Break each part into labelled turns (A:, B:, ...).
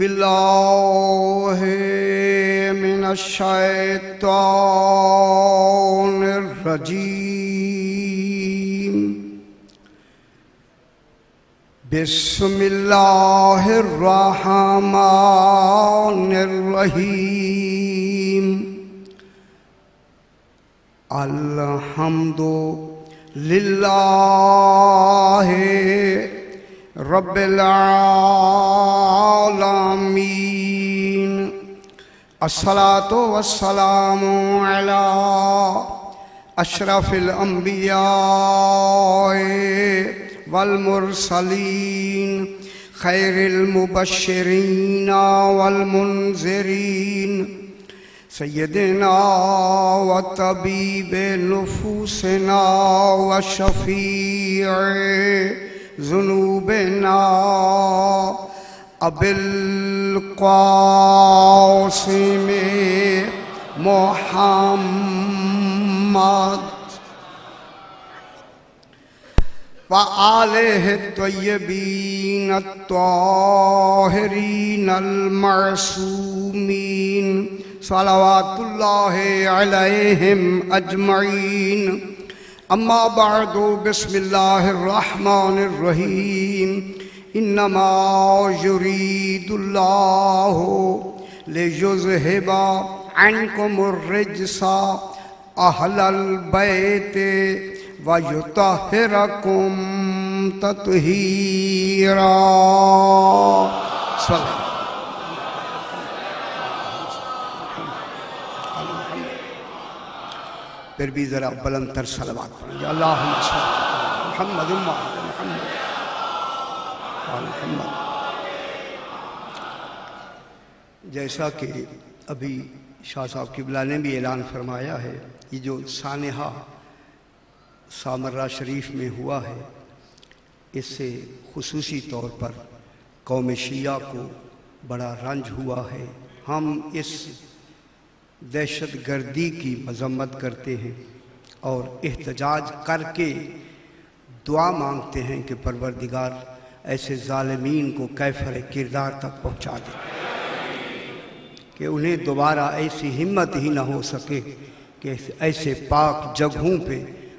A: बिल्लाहि मिनश्शैतानिर्रजीम बिस्मिल्लाहिर्रहमानिर्रहीम अल्हम्दुलिल्लाहि रब्बिल आलमीन अस्सलातु वस्सलामु अला अशरफिल अंबिया वल मुरसलीन खैरिल मुबश्शिरीन वल मुनज़िरीन सय्यदिना व तबीबे नुफूसिना व शफ़ीए ज़ुनूबिना अबिल क़ासिम मुहम्मद व आलिहि त्वय्यबीन अत्ताहिरीन अल-मअसूमीन सलावतुल्लाहि अलैहिम अजमईन। अम्मा बअदु बिस्मिल्लाहिर्रहमानिर्रहीम इन्नमा युरीदुल्लाहु लियुज़हिबा अन्कुमुर्रिज्सा अहलल बैति व युतहिरकुम तत्हीरा। फिर भी ज़रा बुलंद तर सलवात पढ़ेंगे। अल्लाहुम्मा सल्ली अला मुहम्मद व आले मुहम्मद। जैसा कि अभी शाह साहब क़िबला ने भी ऐलान फरमाया है, ये जो सानिहा सामर्रा शरीफ में हुआ है, इससे खुसूसी तौर पर कौम शिया को बड़ा रंज हुआ है। हम इस दहशत गर्दी की मजम्मत करते हैं और एहतजाज करके दुआ मांगते हैं कि परवरदिगार ऐसे ज़ालिमीन को कैफर किरदार तक पहुँचा दे कि उन्हें दोबारा ऐसी हिम्मत ही ना हो सके कि ऐसे पाक जगहों पे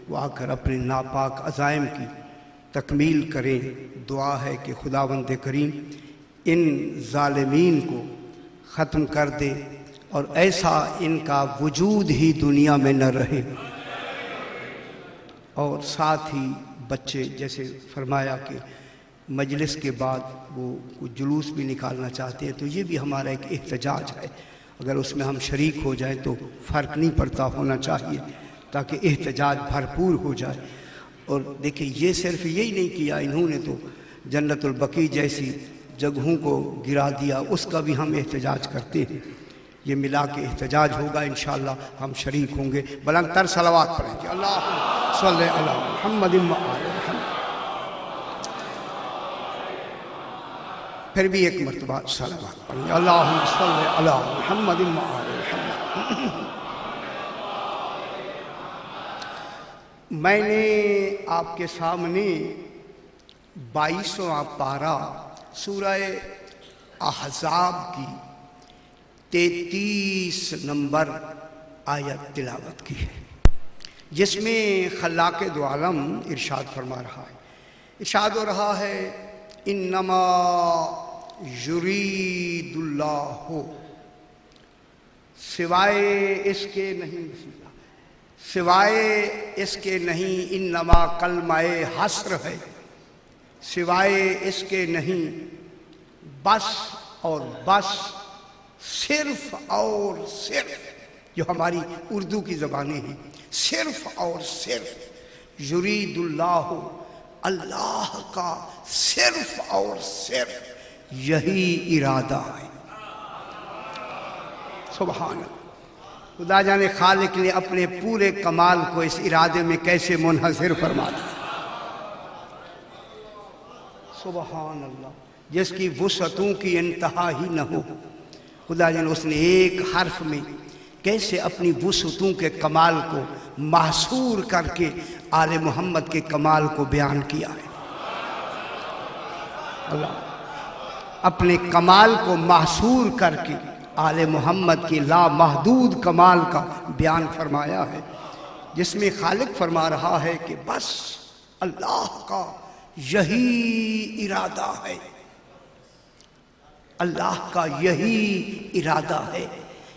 A: वो आकर अपने नापाक अज़ाइम की तकमील करें। दुआ है कि खुदावंद करीम इन ज़ालिमीन को ख़त्म कर दे और ऐसा इनका वजूद ही दुनिया में न रहे। और साथ ही बच्चे, जैसे फरमाया कि मजलिस के बाद वो कुछ जुलूस भी निकालना चाहते हैं, तो ये भी हमारा एक एहतजाज है। अगर उसमें हम शरीक हो जाएं तो फ़र्क नहीं पड़ता, होना चाहिए ताकि एहतजाज भरपूर हो जाए। और देखिए, ये सिर्फ यही नहीं किया, इन्होंने तो जन्नतुल बकी जैसी जगहों को गिरा दिया, उसका भी हम एहतजाज करते हैं। ये मिला के एहतजाज होगा, इंशाअल्लाह हम शरीक होंगे। बुलंद तर सलावत पढ़ेंगे। अल्लाहुम्मा सल्ली अला मुहम्मद व आले मुहम्मद। फिर भी एक मरतबा सलावत पढ़ेंगे। अल्लाहुम्मा सल्ली अला मुहम्मद व आले मुहम्मद। मैंने आपके सामने 22वां पारा सूरह अहज़ाब की 33 नंबर आयत तिलावत की है, जिसमें खल्लाक़े दो आलम इरशाद फरमा रहा है। इरशाद हो रहा है, इन्नमा युरीदुल्लाहु, सिवाय इसके नहीं, सिवाय इसके नहीं, इन्नमा कलमाए हस्र है, सिवाय इसके नहीं, बस और बस, सिर्फ और सिर्फ, जो हमारी उर्दू की ज़बानें हैं, सिर्फ और सिर्फ युरीदुल्लाहु, अल्लाह का सिर्फ और सिर्फ यही इरादा है। सुभान अल्लाह। खुदा जाने खालिक ने अपने पूरे कमाल को इस इरादे में कैसे मुनहज़िर फरमा दिया। सुभान अल्लाह। जिसकी वुसअतों की इंतहा ही न हो, खुदा जाने उसने एक हर्फ में कैसे अपनी वुसअतों के कमाल को महसूर करके आले मोहम्मद के कमाल को बयान किया है। अल्लाह अपने कमाल को महसूर करके आले मोहम्मद की लामहदूद कमाल का बयान फरमाया है, जिसमें खालिक फरमा रहा है कि बस अल्लाह का यही इरादा है, अल्लाह का यही इरादा है।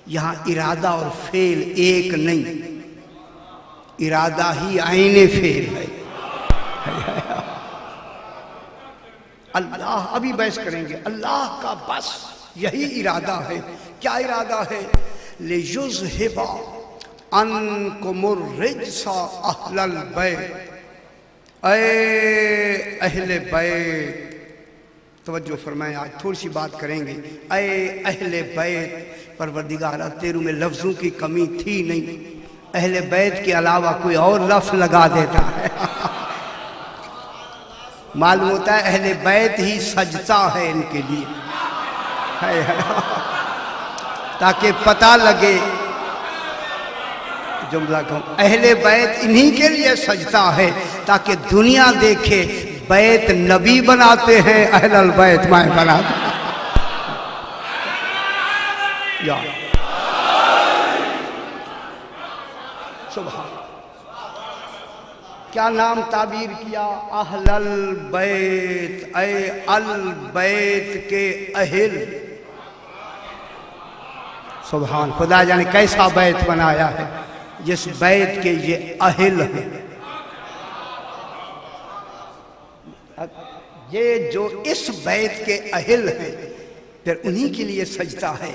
A: यहाँ इरादा और फेल एक नहीं, इरादा ही आईने फेल है। अल्लाह, अभी बहस करेंगे, अल्लाह का बस यही इरादा है। क्या इरादा है? लियुज़हिबा अन्कुमुर रिज्सा अहलल बैत, ऐ अहले बैत, तवज्जो फरमाएं, आज थोड़ी सी बात करेंगे। ऐ अहले बैत, परवरदिगार तेरू में लफ्ज़ों की कमी थी नहीं, अहले बैत के अलावा कोई और लफ्ज़ लगा देता है। मालूम होता है अहले बैत ही सजता है इनके लिए, है। ताकि पता लगे, जुमला कहूं, अहले बैत इन्हीं के लिए सजता है ताकि दुनिया देखे बैत नबी बनाते हैं, अहलल बैत मैं बनाते या सुभान। क्या नाम ताबीर किया? अहलल बैत, ऐ अल बैत के अहिल। सुभान, खुदा जाने कैसा बैत बनाया है जिस बैत के ये अहिल है। ये जो इस बैत के अहिल हैं फिर उन्हीं के लिए सजता है।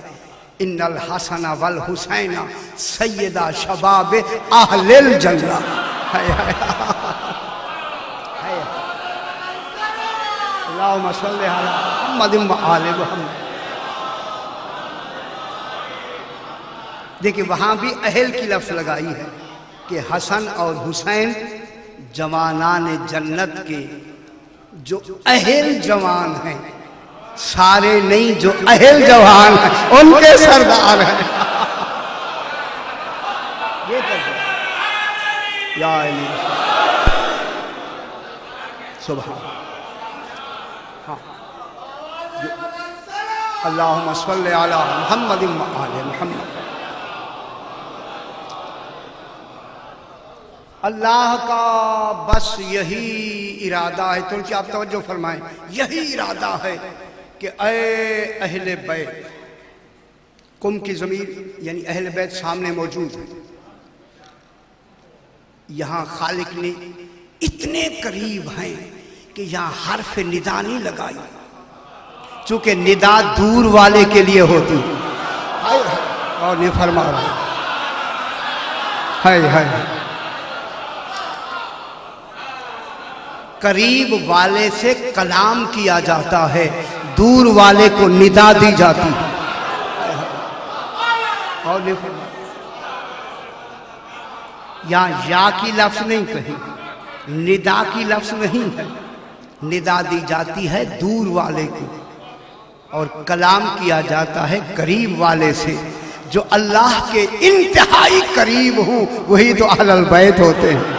A: इन्नल हसना वल हुसैना सैयदा शबाब अहलिल जन्नह। अल्लाहुम्मा सल्ली अला मुहम्मद व आले मुहम्मद। देखिए वहां भी अहल की लफ्ज़ लगाई है कि हसन और हुसैन जवानान जन्नत के जो अहल जवान हैं, सारे नहीं, जो अहल जवान हैं उनके सरदार हैं। ये या सुभान। हाँ, अल्लाहुम्मा सल्ली अला मुहम्मद व आले मुहम्मद। अल्लाह का बस यही इरादा है। तुलसी आप तवज्जो फरमाएं, यही इरादा है कि ऐ अहले बैत, कुम की ज़मीर यानी अहले बैत सामने मौजूद है। यहाँ खालिक ने इतने करीब हैं कि यहाँ हर्फ निदा नहीं लगाई, चूंकि निदा दूर वाले के लिए होती और नहीं फरमा रहा है। करीब वाले से कलाम किया जाता है, दूर वाले को निदा दी जाती है। और यहाँ या की लफ्ज़ नहीं कही, निदा की लफ्ज़ नहीं है, निदा दी जाती है दूर वाले को और कलाम किया जाता है करीब वाले से। जो अल्लाह के इंतहाई करीब हूँ वही तो अहलुल बैत होते हैं।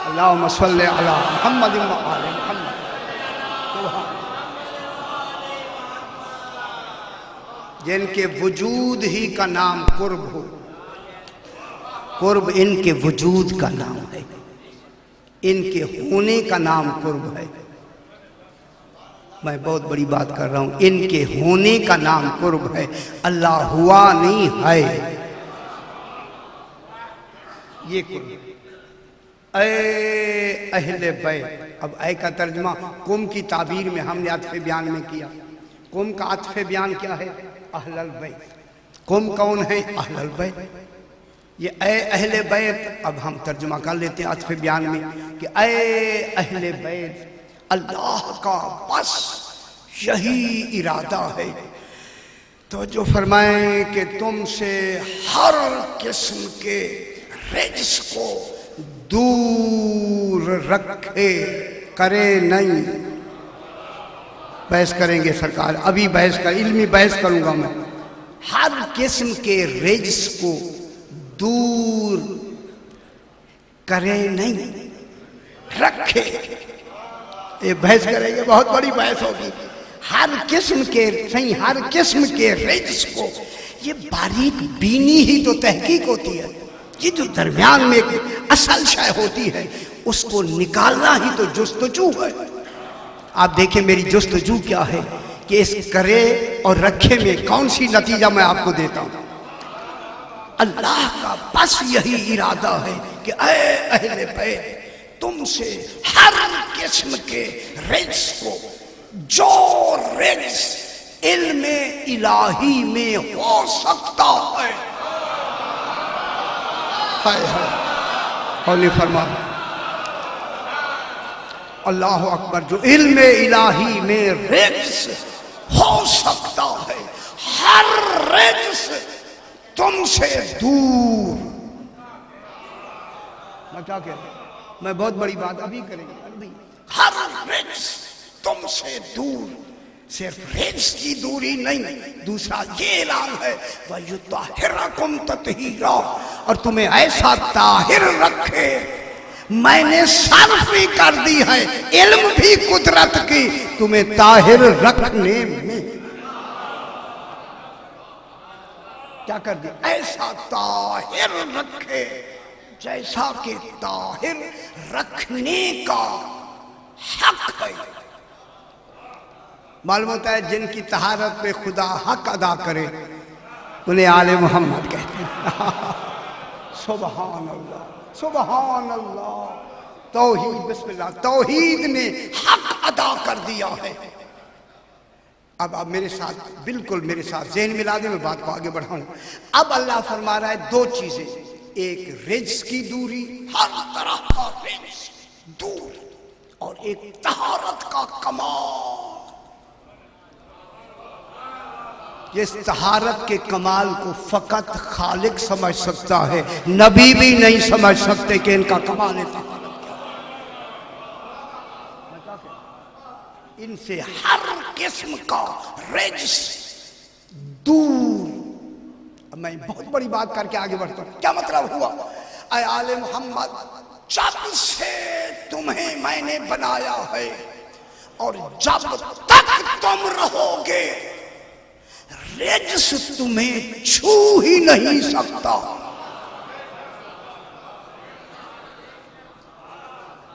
A: अल्लाहुम्मा सल्ली अला मुहम्मद व आले मुहम्मद। जिनके वजूद ही का नाम कुर्ब हो, कुर्ब इनके वजूद का नाम है, इनके होने का नाम कुर्ब है। मैं बहुत बड़ी बात कर रहा हूं, इनके होने का नाम कुर्ब है, अल्लाह हुआ नहीं है, ये कुर्ब। ऐ अहले बैत, अब ऐ का तर्जुमा कुम की ताबीर में हमने अत्फ़े बयान में किया। कुम का अत्फ़े बयान क्या है? अहलल बैत। कुम कौन है? अहलल बैत। ये ऐ अहले बैत, अब हम तर्जुमा कर लेते हैं अत्फ़े बयान में कि ऐ अहले बैत, अल्लाह का बस यही इरादा है। तो जो फरमाएं कि तुमसे हर किस्म के रिज्क़ को दूर रखे, करे नहीं। बहस करेंगे सरकार, अभी बहस कर, इल्मी बहस करूंगा मैं। हर किस्म के रिज्क़ को दूर करे नहीं, रखे। ये बहस करेंगे, बहुत बड़ी बहस होगी। हर किस्म के सही, हर किस्म के रिज्क को, ये बारीक बीनी ही तो तहकीक होती है। ये जो दरमियान में एक असल शय होती है उसको निकालना ही तो जुस्तजू है। आप देखिए मेरी जुस्तजू क्या है कि इस करे और रखे में कौन सी नतीजा मैं आपको देता हूं। अल्लाह का बस यही इरादा है कि ऐ अहले बैत, तुमसे हर किस्म के रिज्क को, जो रिज्क इल्मे इलाही में हो सकता है, हाय हाय फरमा अल्लाह अकबर, जो इल्मे इलाही में रिज्क हो सकता है, हर रिज्क तुमसे दूर। मैं क्या कह रहा हूं, मैं बहुत बड़ी बात अभी करेंगे, अभी हर रिज्क तुमसे दूर। सिर्फ रिज्क की दूरी नहीं, दूसरा ये ऐलान है वयुत्ताहिरकुम तत्हीरा, और तुम्हें ऐसा ताहिर रखे। मैंने सर्फ ही कर दी है, इल्म भी कुदरत की, तुम्हें ताहिर रखने में क्या कर दिया, ऐसा ताहिर रखे जैसा कि ताहिर रखने का हक है। मालूम होता है जिनकी तहारत पे खुदा हक अदा करे उन्हें आले मोहम्मद कहते हैं। सुभान अल्लाह, सुभान अल्लाह, तौहीद, बिस्मिल्लाह, तौहीद ने हक अदा कर दिया है। अब आप मेरे साथ, बिल्कुल मेरे साथ ज़हन मिला दे, मैं बात को आगे बढ़ाऊं। अब अल्लाह फरमा रहा है दो चीजें, एक रिज्क की दूरी, हर तरह का रिज्क दूर, और एक तहारत का कमाल। जिस तहारत के कमाल को फकत खालिक समझ सकता है, नबी भी नहीं समझ सकते कि इनका कमाल है तहारत क्या। इनसे हर किस्म का रिज्क दूर। अब मैं बहुत बड़ी बात करके आगे बढ़ता हूं। क्या मतलब हुआ, ऐ आले मोहम्मद, जब से तुम्हें मैंने बनाया है और जब तक तुम रहोगे, रिज्क तुम्हें छू ही नहीं सकता।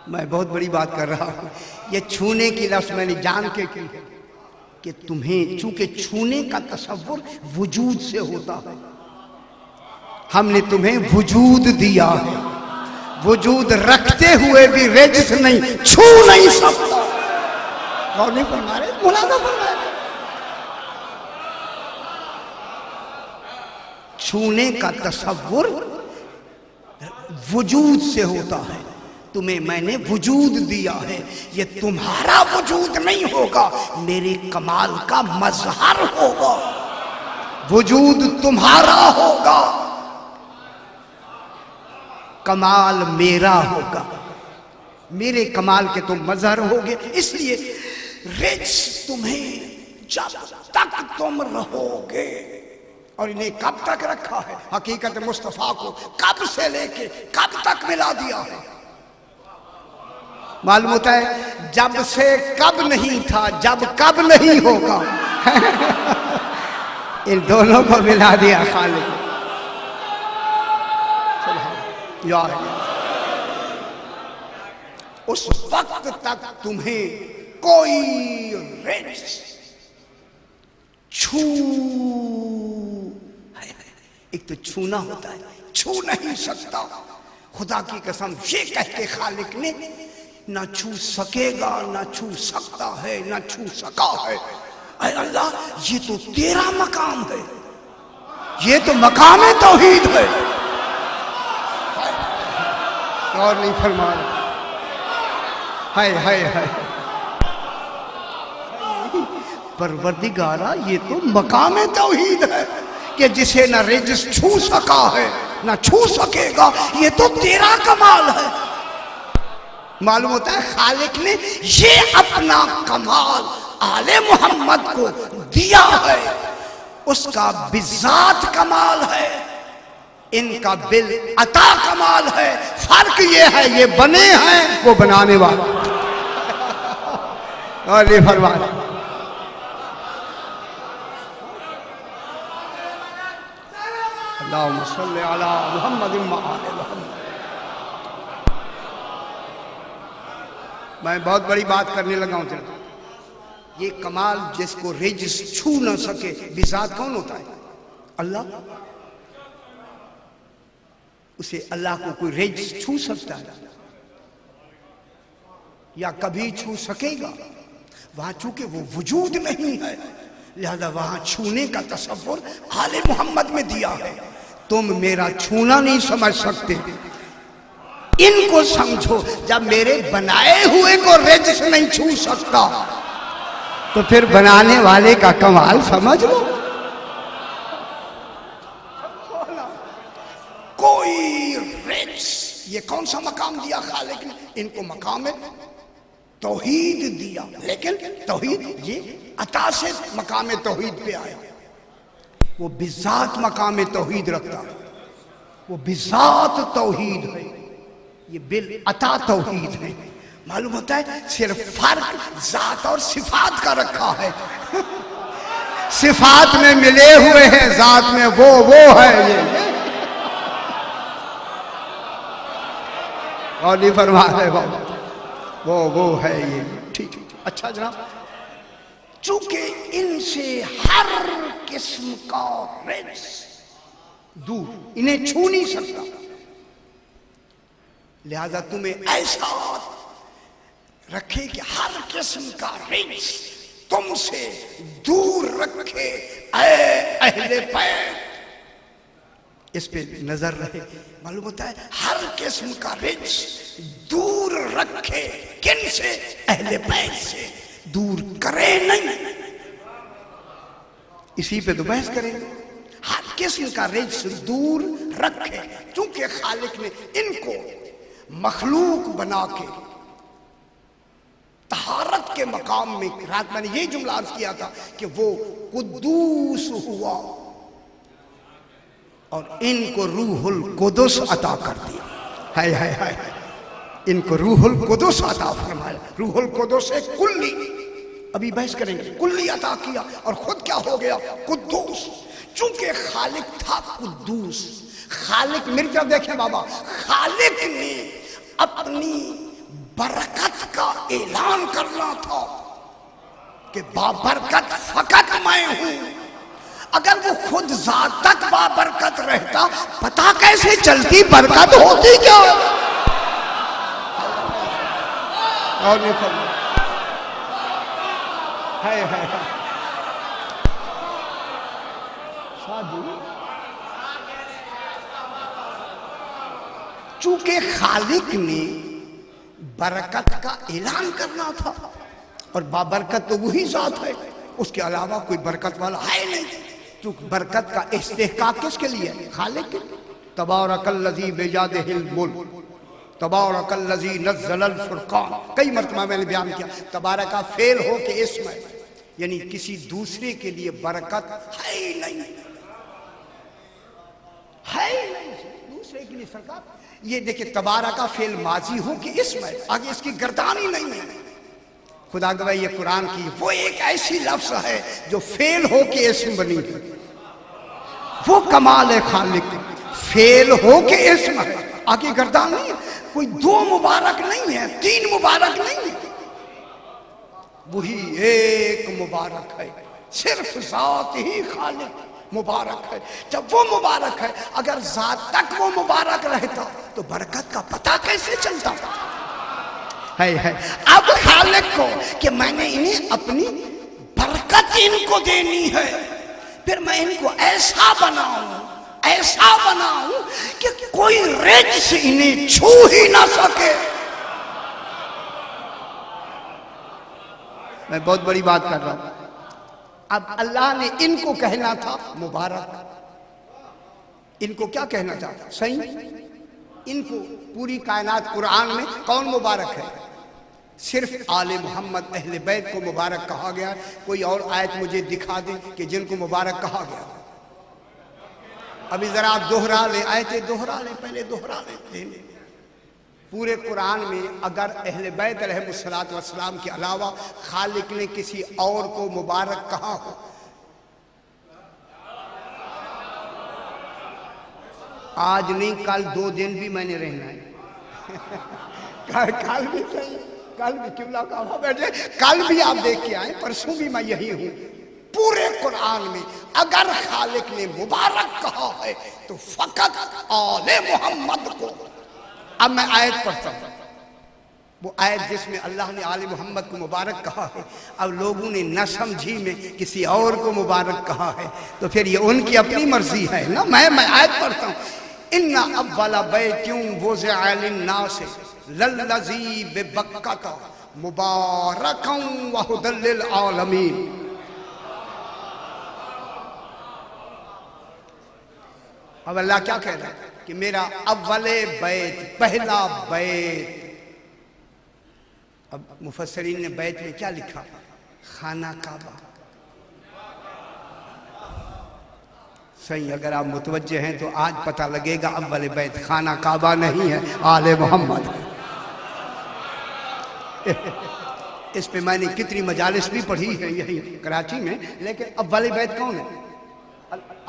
A: मैं बहुत बड़ी बात कर रहा हूं। ये छूने की लफ्ज मैंने जान के की है कि तुम्हें, चूंकि छूने का तसव्वुर वजूद से होता है, हमने तुम्हें वजूद दिया है। वजूद रखते हुए भी रिज्क नहीं, छू नहीं सकता। और नहीं फरमा रहे, मुलाजा फरमा रहे, छूने का तसव्वुर वजूद से होता है। तुम्हें मैंने वजूद दिया है, ये तुम्हारा वजूद नहीं होगा, मेरे कमाल का मजहर होगा। वजूद तुम्हारा होगा, कमाल मेरा होगा। मेरे कमाल के तुम मजहर होगे, इसलिए रिज्क तुम्हें जब तक तुम रहोगे। और इन्हें कब तक रखा है, हकीकत मुस्तफा को कब से लेके कब तक मिला दिया है। मालूम होता है जब से कब नहीं था, जब कब नहीं होगा। इन दोनों को मिला दिया खालिक। उस वक्त तक तुम्हें कोई रिज्क छू, एक तो छूना होता है, छू नहीं सकता। खुदा की कसम ये कह के खालिक ने ना छू सकेगा, ना छू सकता है, ना छू सका है। अरे अल्लाह, ये तो तेरा मकाम है, ये तो मकाम तौहीद है। और नहीं फरमा, हाय हाय हाय, परवरदिगारा ये तो मकाम तौहीद है कि जिसे ना रिज्क छू सका है ना छू सकेगा, ये तो तेरा कमाल है। मालूम होता है खालिक ने ये अपना कमाल आले मोहम्मद को दिया है, उसका बिजात कमाल है, इनका बिल अता कमाल है। फर्क ये है, ये बने हैं, वो बनाने वाला। और ये फरमाया अल्लाहुम्मा सल्ली अला मुहम्मद व आले मुहम्मद। मैं बहुत बड़ी बात करने लगा हूं। ये कमाल जिसको रिज छू ना सके, बिजात कौन होता है? अल्लाह। उसे अल्लाह को कोई रिज छू सकता है या कभी छू सकेगा? वहां चूंकि वो वजूद नहीं है, लिहाजा वहां छूने का तसव्वुर आले मोहम्मद में दिया है। तुम मेरा छूना नहीं समझ सकते, इनको समझो। जब मेरे बनाए हुए को रिज से नहीं छू सकता तो फिर बनाने वाले का कमाल समझ लो। कोई रिज, ये कौन सा मकाम दिया खालिक ने? इनको मकाम तौहीद दिया, लेकिन तौहीद ये अता से मकाम तौहीद पे आया। वो बिजात मकाम तौहीद रखता है, वो बिजात तौहीद है, ये बिल अता तौहीद है। मालूम होता है सिर्फ फर्क जात और सिफात का रखा है। सिफात में मिले हुए हैं, जात में वो है ये। और नहीं फरमा है बाबा, वो है ये। ठीक है, अच्छा जनाब, चूंकि इनसे हर किस्म का रिज दूर, इन्हें छू नहीं सकता, लिहाजा तुम्हें ऐसा रखे कि हर किस्म का रिज तुमसे दूर रखे। ऐ अहले बैत, इस पे नजर रहे। मालूम होता है हर किस्म का रिज दूर रखे। किन से? अहले बैत से। दूर करे नहीं, इसी पे तो बहस करेंगे। हर किस्म का रिज दूर रखे, चूंकि खालिक ने इनको मखलूक बना के तहारत के मकाम में, रात मैंने यही जुमला अर्ज किया था कि वो कुद्दूस हुआ और इनको रूहुल कुदुस अता कर दिया। हाय हाय हाय, इनको रूहुल कुदुस अता फरमाया। रूहुल कुदुस एक कुल्ली, अभी बहस करेंगे, कुल्ली अता किया और खुद क्या हो गया? कुद्दूस। चूंकि खालिक था कुद्दूस, खालिक मिर्जा देखे बाबा, खालिक ने अपनी बरकत का ऐलान करना था कि बाबरकत फकत मैं हूं। अगर वो खुद जात तक बाबरकत रहता, पता कैसे चलती बरकत होती क्या? और ये है चूंकि खालिक ने बरकत का ऐलान करना था, और बाबरकत तो वही जात है, उसके अलावा कोई बरकत वाला है नहीं। तो बरकत का इस्तेहकाक किसके लिए? खालिक के। तबारकल्लज़ी बियदिहिल मुल्क, तबारकल्लज़ी नज़्ज़लल फुरक़ान। कई मरतबा मैंने बयान किया, तबारका फेल हो के इसम है, यानी किसी दूसरे के लिए बरकत है ही नहीं, है ही नहीं दूसरे के लिए। सरकार ये देखिए, तबारका फेल माजी हो कि इसम है, आगे इसकी गर्दान ही नहीं है। खुदा गवाही ये कुरान की वो एक ऐसी लफ्ज है जो फेल हो के इसम बनी है। वो कमाल है खालिक, फेल हो के इसम है, आगे गर्दान नहीं है। कोई दो मुबारक नहीं है, तीन मुबारक नहीं है, वही एक मुबारक है। सिर्फ जात ही खालिक मुबारक है। जब वो मुबारक है, अगर जात तक वो मुबारक रहता तो बरकत का पता कैसे चलता? है अब खालिक को कि मैंने इन्हें अपनी बरकत इनको देनी है, फिर मैं इनको ऐसा बनाऊं कि कोई रिज से इन्हें छू ही ना सके। मैं बहुत बड़ी बात कर रहा हूं। अब अल्लाह ने इनको कहना था मुबारक, इनको क्या कहना चाहता? सही। इनको पूरी कायनात कुरान में कौन मुबारक है? सिर्फ आले मोहम्मद अहले बैत को मुबारक कहा गया। कोई और आयत मुझे दिखा दे कि जिनको मुबारक कहा गया। अभी जरा आप दोहरा ले, आयतें दोहरा ले, पहले दोहरा ले। पूरे कुरान में अगर अहले बैत अलैहिस्सलातु वस्सलाम के अलावा खालिक ने किसी और को मुबारक कहा हो, आज नहीं कल 2 दिन भी मैंने रहना है। कल भी सही, कल भी किबला का बैठे, कल भी आप देख के आए, परसों भी मैं यही हूं। पूरे कुरान में अगर खालिक ने मुबारक कहा है तो फकत आले मोहम्मद को। अब मैं आयत पढ़ता हूं, वो आयत जिसमें अल्लाह ने आले मोहम्मद को मुबारक कहा है। अब लोगों ने न समझी में किसी और को मुबारक कहा है, तो फिर ये उनकी अपनी मर्जी है ना। मैं आयत पढ़ता हूं, इन्ना अव्वला बैतुम वुज़िअ लिन्नास लल्लज़ी बिबक्कता मुबारकन व हुदल लिल आलमीन। अब अल्लाह क्या कह रहा है कि मेरा अव्वले बैत, पहला बैत। अब मुफस्सरीन ने बैत में क्या लिखा? खाना काबा। सही, अगर आप मुतवज्जे हैं तो आज पता लगेगा अव्वले बैत खाना काबा नहीं है, आले मोहम्मद। इस पे मैंने कितनी मजालिस भी पढ़ी है यही कराची में, लेकिन अव्वले बैत कौन है?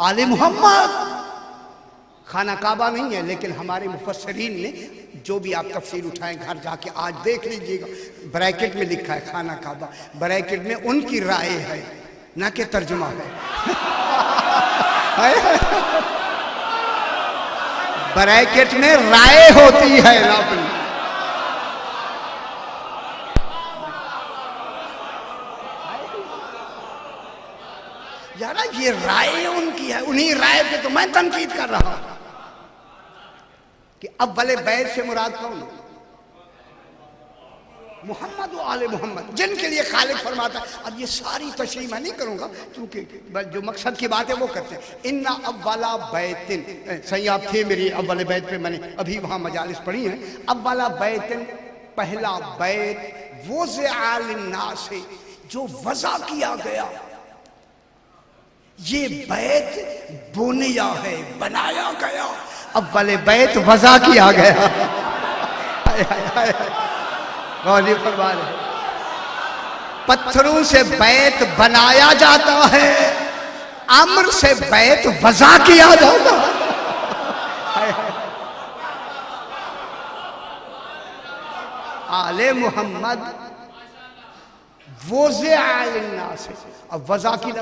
A: आले मोहम्मद। खाना काबा नहीं है, लेकिन हमारे मुफस्सरीन ने जो भी आप तफसीर उठाएं घर जाके आज देख लीजिएगा, ब्रैकेट में लिखा है खाना काबा। ब्रैकेट में उनकी राय है, ना कि तर्जुमा है। ब्रैकेट में राय होती है ना अपनी। यार ये राय उनकी है, उन्हीं राय पे तो मैं तनकीद कर रहा हूं कि अव्वले बैत से मुराद कौन? मोहम्मद व आले मोहम्मद, जिनके लिए खालिक फरमाता है। अब ये सारी तशरीह मैं नहीं करूंगा क्योंकि जो मकसद की बात है वो करते हैं। इन्ना अव्वला बैतिन, सही आप थे मेरी अव्वले बैत पे, मैंने अभी वहां मजालिस पढ़ी है। अव्वला बैतिन, पहला बैत, वुज़िअ लिन्नास, जो वज़ा किया गया। ये बैत बुनिया है, बनाया गया। अव्वले बैत वज़ा किया गया। पत्थरों से बैत बनाया जाता है, अम्र से बैत वज़ा किया जाता है। आले मोहम्मद वुज़िअ लिन्नास, अब वज़ा की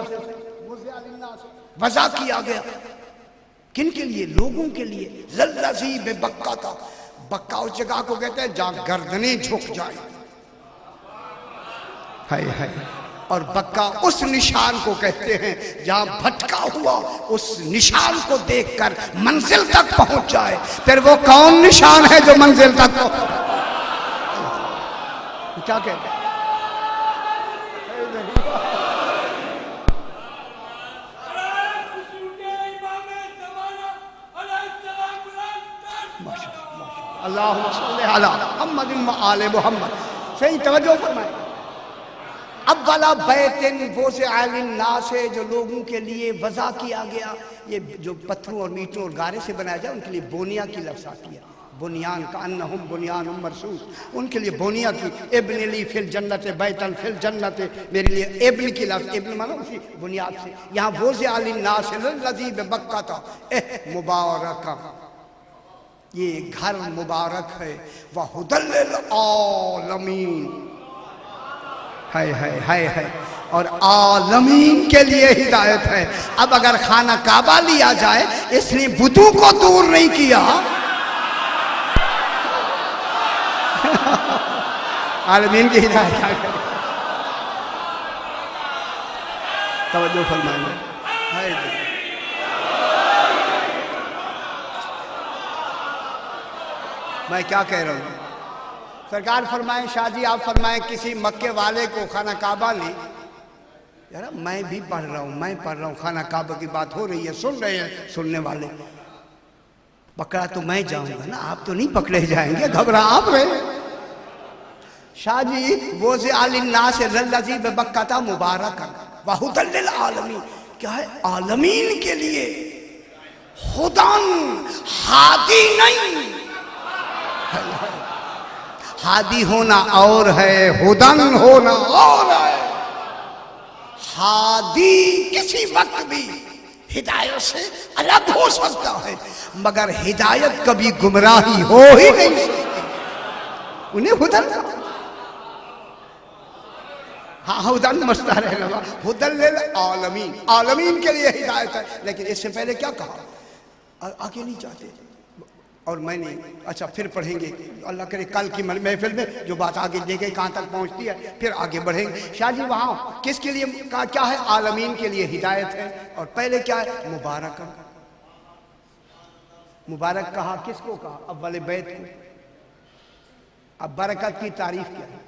A: वज़ा किया गया किन के लिए? लोगों के लिए। लल्लज़ी बिबक्कता, बक्का उस जगह को कहते हैं जहां गर्दनें झुक जाए। हाय हाय। और बक्का उस निशान को कहते हैं जहां भटका हुआ उस निशान को देखकर मंजिल तक पहुंच जाए। फिर वो कौन निशान है जो मंजिल तक पहुंच? क्या कहते हैं? अल्लाहुम्मा सल्ली अला मुहम्मद व आले मोहम्मद। सही तवज्जो फरमाए। अव्वला बैतिन वुज़िअ लिन्नास, जो लोगों के लिए वज़ा किया गया। ये जो पत्थरों और ईंटों और गारे से बनाया जाए उनके लिए बोनिया की लफ्ज़ आती है। बुनियान का अन्नहुम बुनियानुम मरसूस, उनके लिए बोनिया की। इब्न ली फिल जन्नत बैतन फिल जन्नत, मेरे लिए इब्न की लफ्ज़, इब्न मानो उसी बुनियाद से। यहाँ वुज़िअ लिन्नास लल्लज़ी बिबक्कता मुबारका, ये घर मुबारक है। व हुदल लिल आलमीन, हाय हाय हाय हाय, और आलमीन के लिए हिदायत है। अब अगर खाना काबा लिया जाए, इसने बुतों को दूर नहीं किया। आलमीन की हिदायत क्या करे? तवज्जो फरमाइए। मैं क्या कह रहा हूँ? सरकार फरमाए, शाह जी आप फरमाएं, किसी मक्के वाले को खाना काबा ने, यार मैं भी पढ़ रहा हूँ, मैं पढ़ रहा हूँ, खाना काबा की बात हो रही है, सुन रहे हैं सुनने वाले। पकड़ा तो मैं जाऊंगा ना, आप तो नहीं पकड़े जाएंगे, घबरा आप रहे। शाह जी वुज़िअ लिन्नास लल्लज़ी बिबक्कता मुबारकन व हुदल लिल आलमीन, क्या है? आलमीन के लिए। हुदन, हादी नहीं। हादी होना और है, हुदन होना और है। हादी किसी वक्त भी हिदायत से अलग हो सकता है, मगर हिदायत कभी गुमराही हो ही नहीं सकती। उन्हें हुदन, हाँ हुदन मस्ता रहना, हुदन लिल आलमीन, आलमीन के लिए हिदायत है। लेकिन इससे पहले क्या कहा, आगे नहीं जाते। और मैंने, अच्छा फिर पढ़ेंगे, अल्लाह करे कल की महफिल में जो बात आगे देखे कहाँ तक पहुँचती है, फिर आगे बढ़ेंगे। शाह जी वहाँ किसके लिए क्या है, आलमीन के लिए हिदायत है। और पहले क्या है, मुबारक, मुबारक कहा किसको कहा, अव्वल बैत को। अब बरकत की तारीफ क्या है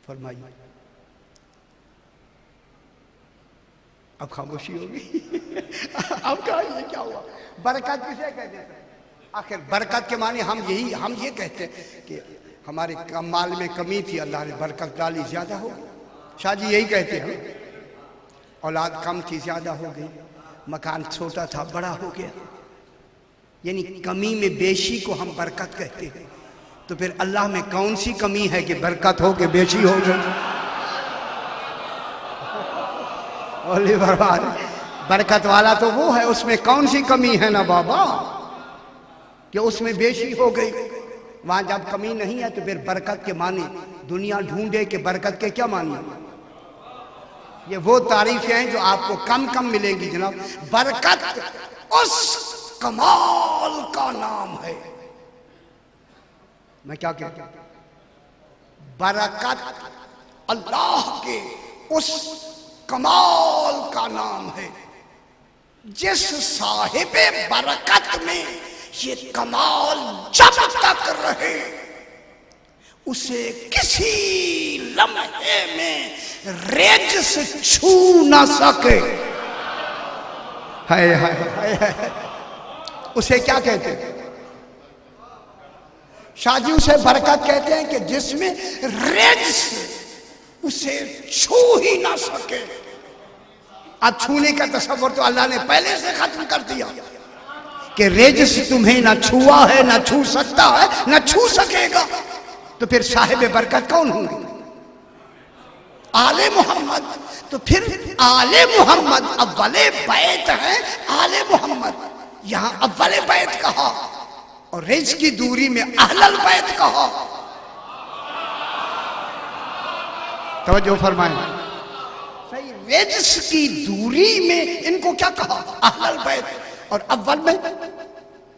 A: फरमाइए। अब खामोशी होगी अब कहा ये क्या हुआ, बरकत किसे कहते हैं। आखिर बरकत के माने हम ये कहते हैं कि हमारे माल में कमी थी, अल्लाह ने बरकत डाली, ज्यादा हो गई। शाह जी यही कहते हैं, औलाद कम थी ज्यादा हो गई, मकान छोटा था बड़ा हो गया। यानी कमी में बेशी को हम बरकत कहते हैं। तो फिर अल्लाह में कौन सी कमी है कि बरकत हो के बेशी हो गई। बरकत वाला तो वो है, उसमें कौन सी कमी है ना बाबा कि उसमें बेशी हो गई। वहां जब कमी नहीं है तो फिर बरकत के माने दुनिया ढूंढे कि बरकत के क्या मानी। ये वो तारीफें हैं जो आपको कम कम मिलेंगी जनाब। बरकत उस कमाल का नाम है। मैं क्या कहता हूं, बरकत अल्लाह के उस कमाल का नाम है। जिस साहिबे बरकत में ये कमाल जब तक रहे, उसे किसी लम्हे में रेज से छू ना सके। हाय हाय हाय, उसे क्या कहते हैं शाह जी, उसे बरकत कहते हैं कि जिसमें रेज से उसे छू ही ना सके। अब छूने का तस्वर तो अल्लाह ने पहले से खत्म कर दिया कि रेज से तुम्हें ना छुआ है, ना छू सकता है, ना छू सकेगा। तो फिर साहिब बरकत कौन होंगे, आले मोहम्मद। तो फिर आले मोहम्मद अव्वले बैत है, आले मोहम्मद। यहां अव्वले बैत कहा और रेज की दूरी में अहलल बैत कहा। तवज्जो फरमाएं, सही, रेज की दूरी में इनको क्या कहा, अहलल बैत। और अव्वल में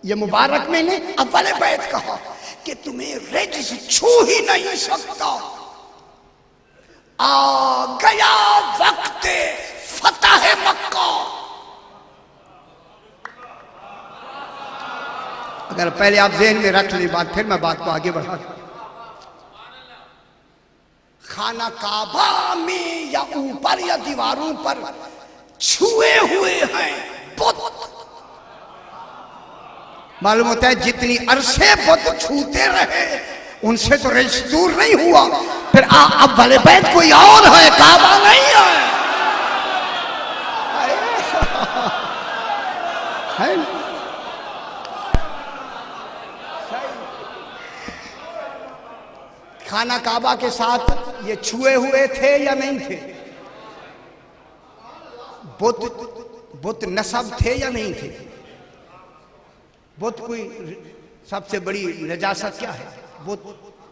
A: ये मुबारक में ने अव्वल बैत कहा कि तुम्हें रेज से छू ही नहीं सकता। आ गया वक्त फतह मक्का। अगर पहले आप ज़हन में रख ली बात, फिर मैं बात को आगे बढ़ा। खाना काबा में या ऊपर या दीवारों पर छुए हुए हैं बुत। मालूम होता है जितनी अरसे बुत छूते रहे उनसे तो रेज दूर नहीं हुआ। फिर अब भले बैत कोई और है, काबा नहीं है। खाना काबा के साथ ये छुए हुए थे या नहीं थे, बुत नसब थे या नहीं थे। बुत कोई सबसे बड़ी नजासत क्या है, बुत।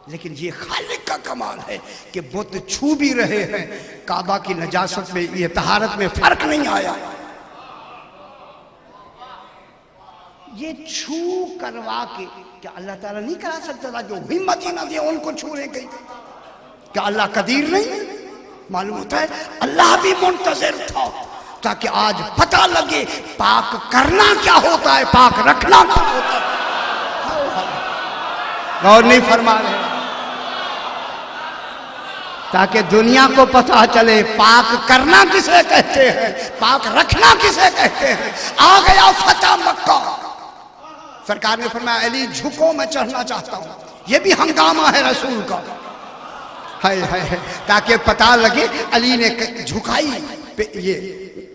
A: लेकिन ये खालिक का कमाल है कि बुत छू भी रहे हैं, काबा की नजासत में, ये तहारत में फर्क नहीं आया। ये छू करवा के क्या अल्लाह ताला नहीं करा सकता था, जो हिम्मत ही ना दिया उनको छूने की। क्या अल्लाह कदीर नहीं? मालूम होता है अल्लाह भी मुंतज़िर था ताकि आज पता लगे पाक करना क्या होता है, पाक रखना क्या होता है। गौर नहीं फरमा रहे, ताकि दुनिया को पता चले पाक करना किसे कहते हैं, पाक रखना किसे कहते हैं। आ गया फतह मक्का। सरकार ने फरमाया अली झुको, मैं चढ़ना चाहता हूं। यह भी हंगामा है रसूल का, है ताकि पता लगे। अली ने झुकाई, ये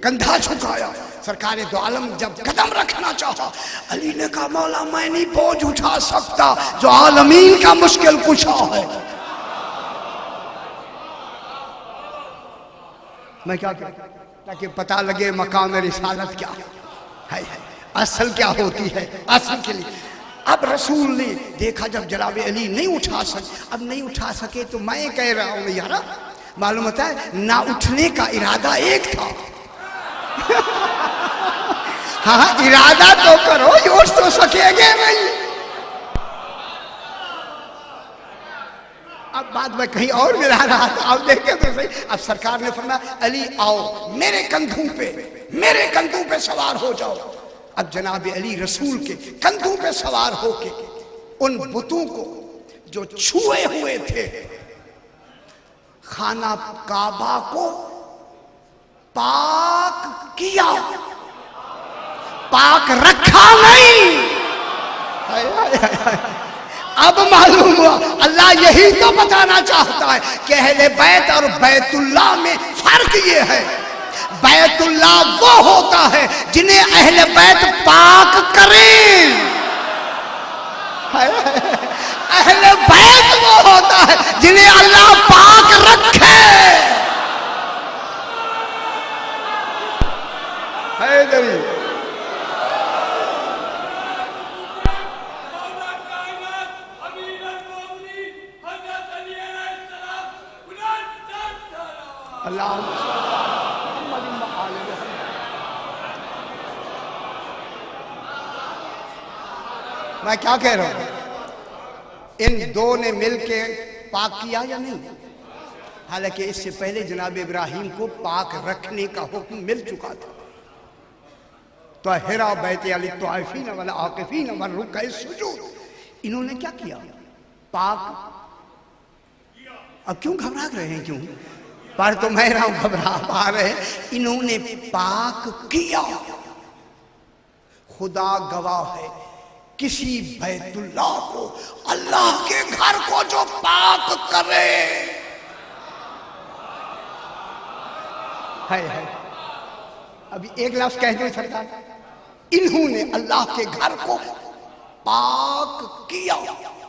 A: कंधा झुकाया। सरकार दो आलम जब कदम रखना चाहा, अली ने कहा मौला मैं नहीं बोझ उठा सकता जो आलमीन का मुश्किल कुशा है। मैं क्या कहूं ताकि पता लगे मकाम रिसालत क्या है, असल क्या होती है। असल के लिए अब रसूल ने देखा जब जनाब अली नहीं उठा सके, अब नहीं उठा सके तो मैं कह रहा हूं यार, मालूम होता है ना उठने का इरादा एक था। हाँ इरादा तो करो, उठ तो सकेंगे नहीं। अब बात मैं कहीं और मिला रहा था, अब देखे तो सही। अब सरकार ने फरमाया अली आओ मेरे कंधों पे सवार हो जाओ। अब जनाब अली रसूल के कंधों पे सवार होके उन बुतों को जो छुए हुए थे, खाना काबा को पाक किया, पाक रखा नहीं। अब मालूम हुआ अल्लाह यही तो बताना चाहता है कि अहले बैत और बैतुल्लाह में फर्क ये है। बैतुल्लाह वो होता है जिन्हें अहले बैत पाक करें, अहले बैत वो होता है जिन्हें अल्लाह पाक रखे। मैं क्या कह रहा हूं, इन दो ने मिलके पाक किया या नहीं? हालांकि इससे पहले जनाब इब्राहिम को पाक रखने का हुक्म मिल चुका था। तो हिरा बैत अली तौफीन वाला आकिफीन वल रुकअ सुजूद, इन्होंने क्या किया? पाक। अब क्यों घबरा रहे हैं? क्यों पर तो मैं रहा हूं घबरा पा रहे। इन्होंने पाक किया। खुदा गवाह है, किसी बैतुल्लाह को, अल्लाह के घर को जो पाक करे है। अभी एक लफ्ज कह दो सरकार, इन्होंने अल्लाह के घर को पाक किया।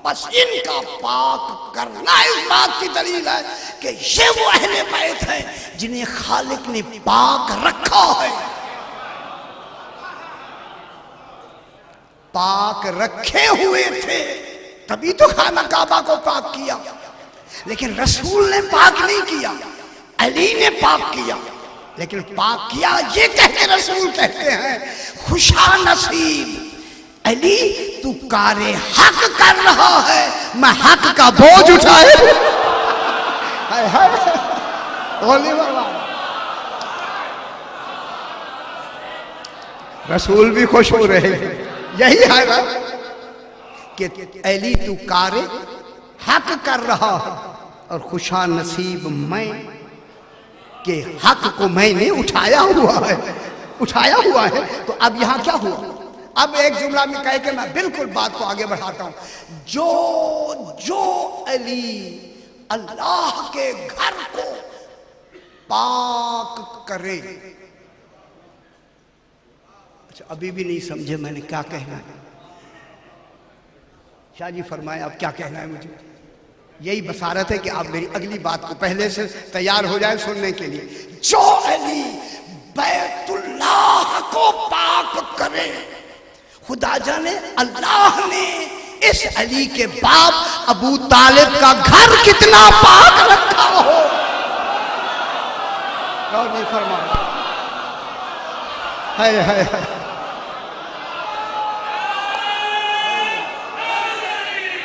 A: बस इनका पाक करना इस बात की दलील है कि ये वो अहले बैत है जिन्हें खालिक ने पाक रखा है। पाक रखे हुए थे तभी तो खाना काबा को पाक किया, लेकिन रसूल ने पाक नहीं किया, अली ने पाक किया। लेकिन पाक किया ये कह के रसूल कहते हैं खुशा नसीब अली तू कारे हक कर रहा है, मैं हक का बोझ उठाए। रसूल भी खुश हो रहे हैं। यही है ना कि अली तू कारे हक कर रहा है और खुशा नसीब मैं के हक को मैंने उठाया हुआ है। तो अब यहां क्या हुआ? अब एक जुमला में कह के मैं बिल्कुल बात को आगे बढ़ाता हूं। जो अली अल्लाह के घर को पाक करे। अच्छा अभी भी नहीं समझे मैंने क्या कहना है? शाह जी फरमाए अब क्या कहना है मुझे? यही बसारत है कि आप मेरी अगली बात को पहले से तैयार हो जाए सुनने के लिए। जो अली बैतुल्लाह को पाक करे, खुदा जाने अल्लाह ने इस अली के बाप अबू तालिब का घर कितना पाक रखा हो। और नहीं फरमा है।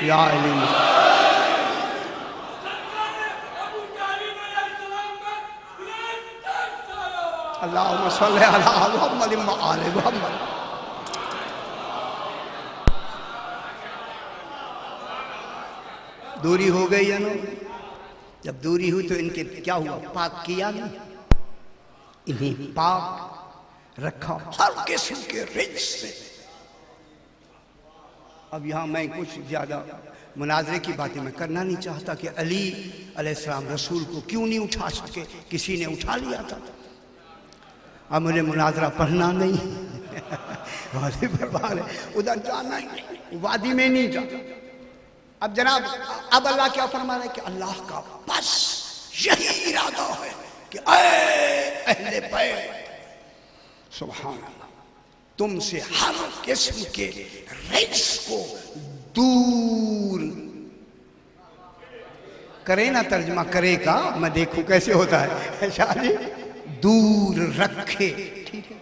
A: या अली अल्लाहुम्मा सल्ली अला मुहम्मद व आले मुहम्मद। दूरी हो गई है ना? जब दूरी हुई तो इनके क्या हुआ? पाक किया नहीं, इन्हें पाक रखा हर किस्म के रिज से। अब यहाँ मैं कुछ ज्यादा मुनाजरे की बातें मैं करना नहीं चाहता कि अली अलैहिस्सलाम रसूल को क्यों नहीं उठा सके, किसी ने उठा लिया था। अब मुझे मुनाजरा पढ़ना नहीं वादी फरमान है, उधर जाना ही नहीं, वादी में नहीं जाना। अब जनाब अब अल्लाह क्या फरमा रहा है कि अल्लाह का बस यही इरादा है कि अहले बैत, सुभान अल्लाह, तुमसे हर किस्म के रिज्क को दूर करे ना, तर्जमा करेगा, मैं देखूं कैसे होता है शादी, दूर रखे। ठीक है,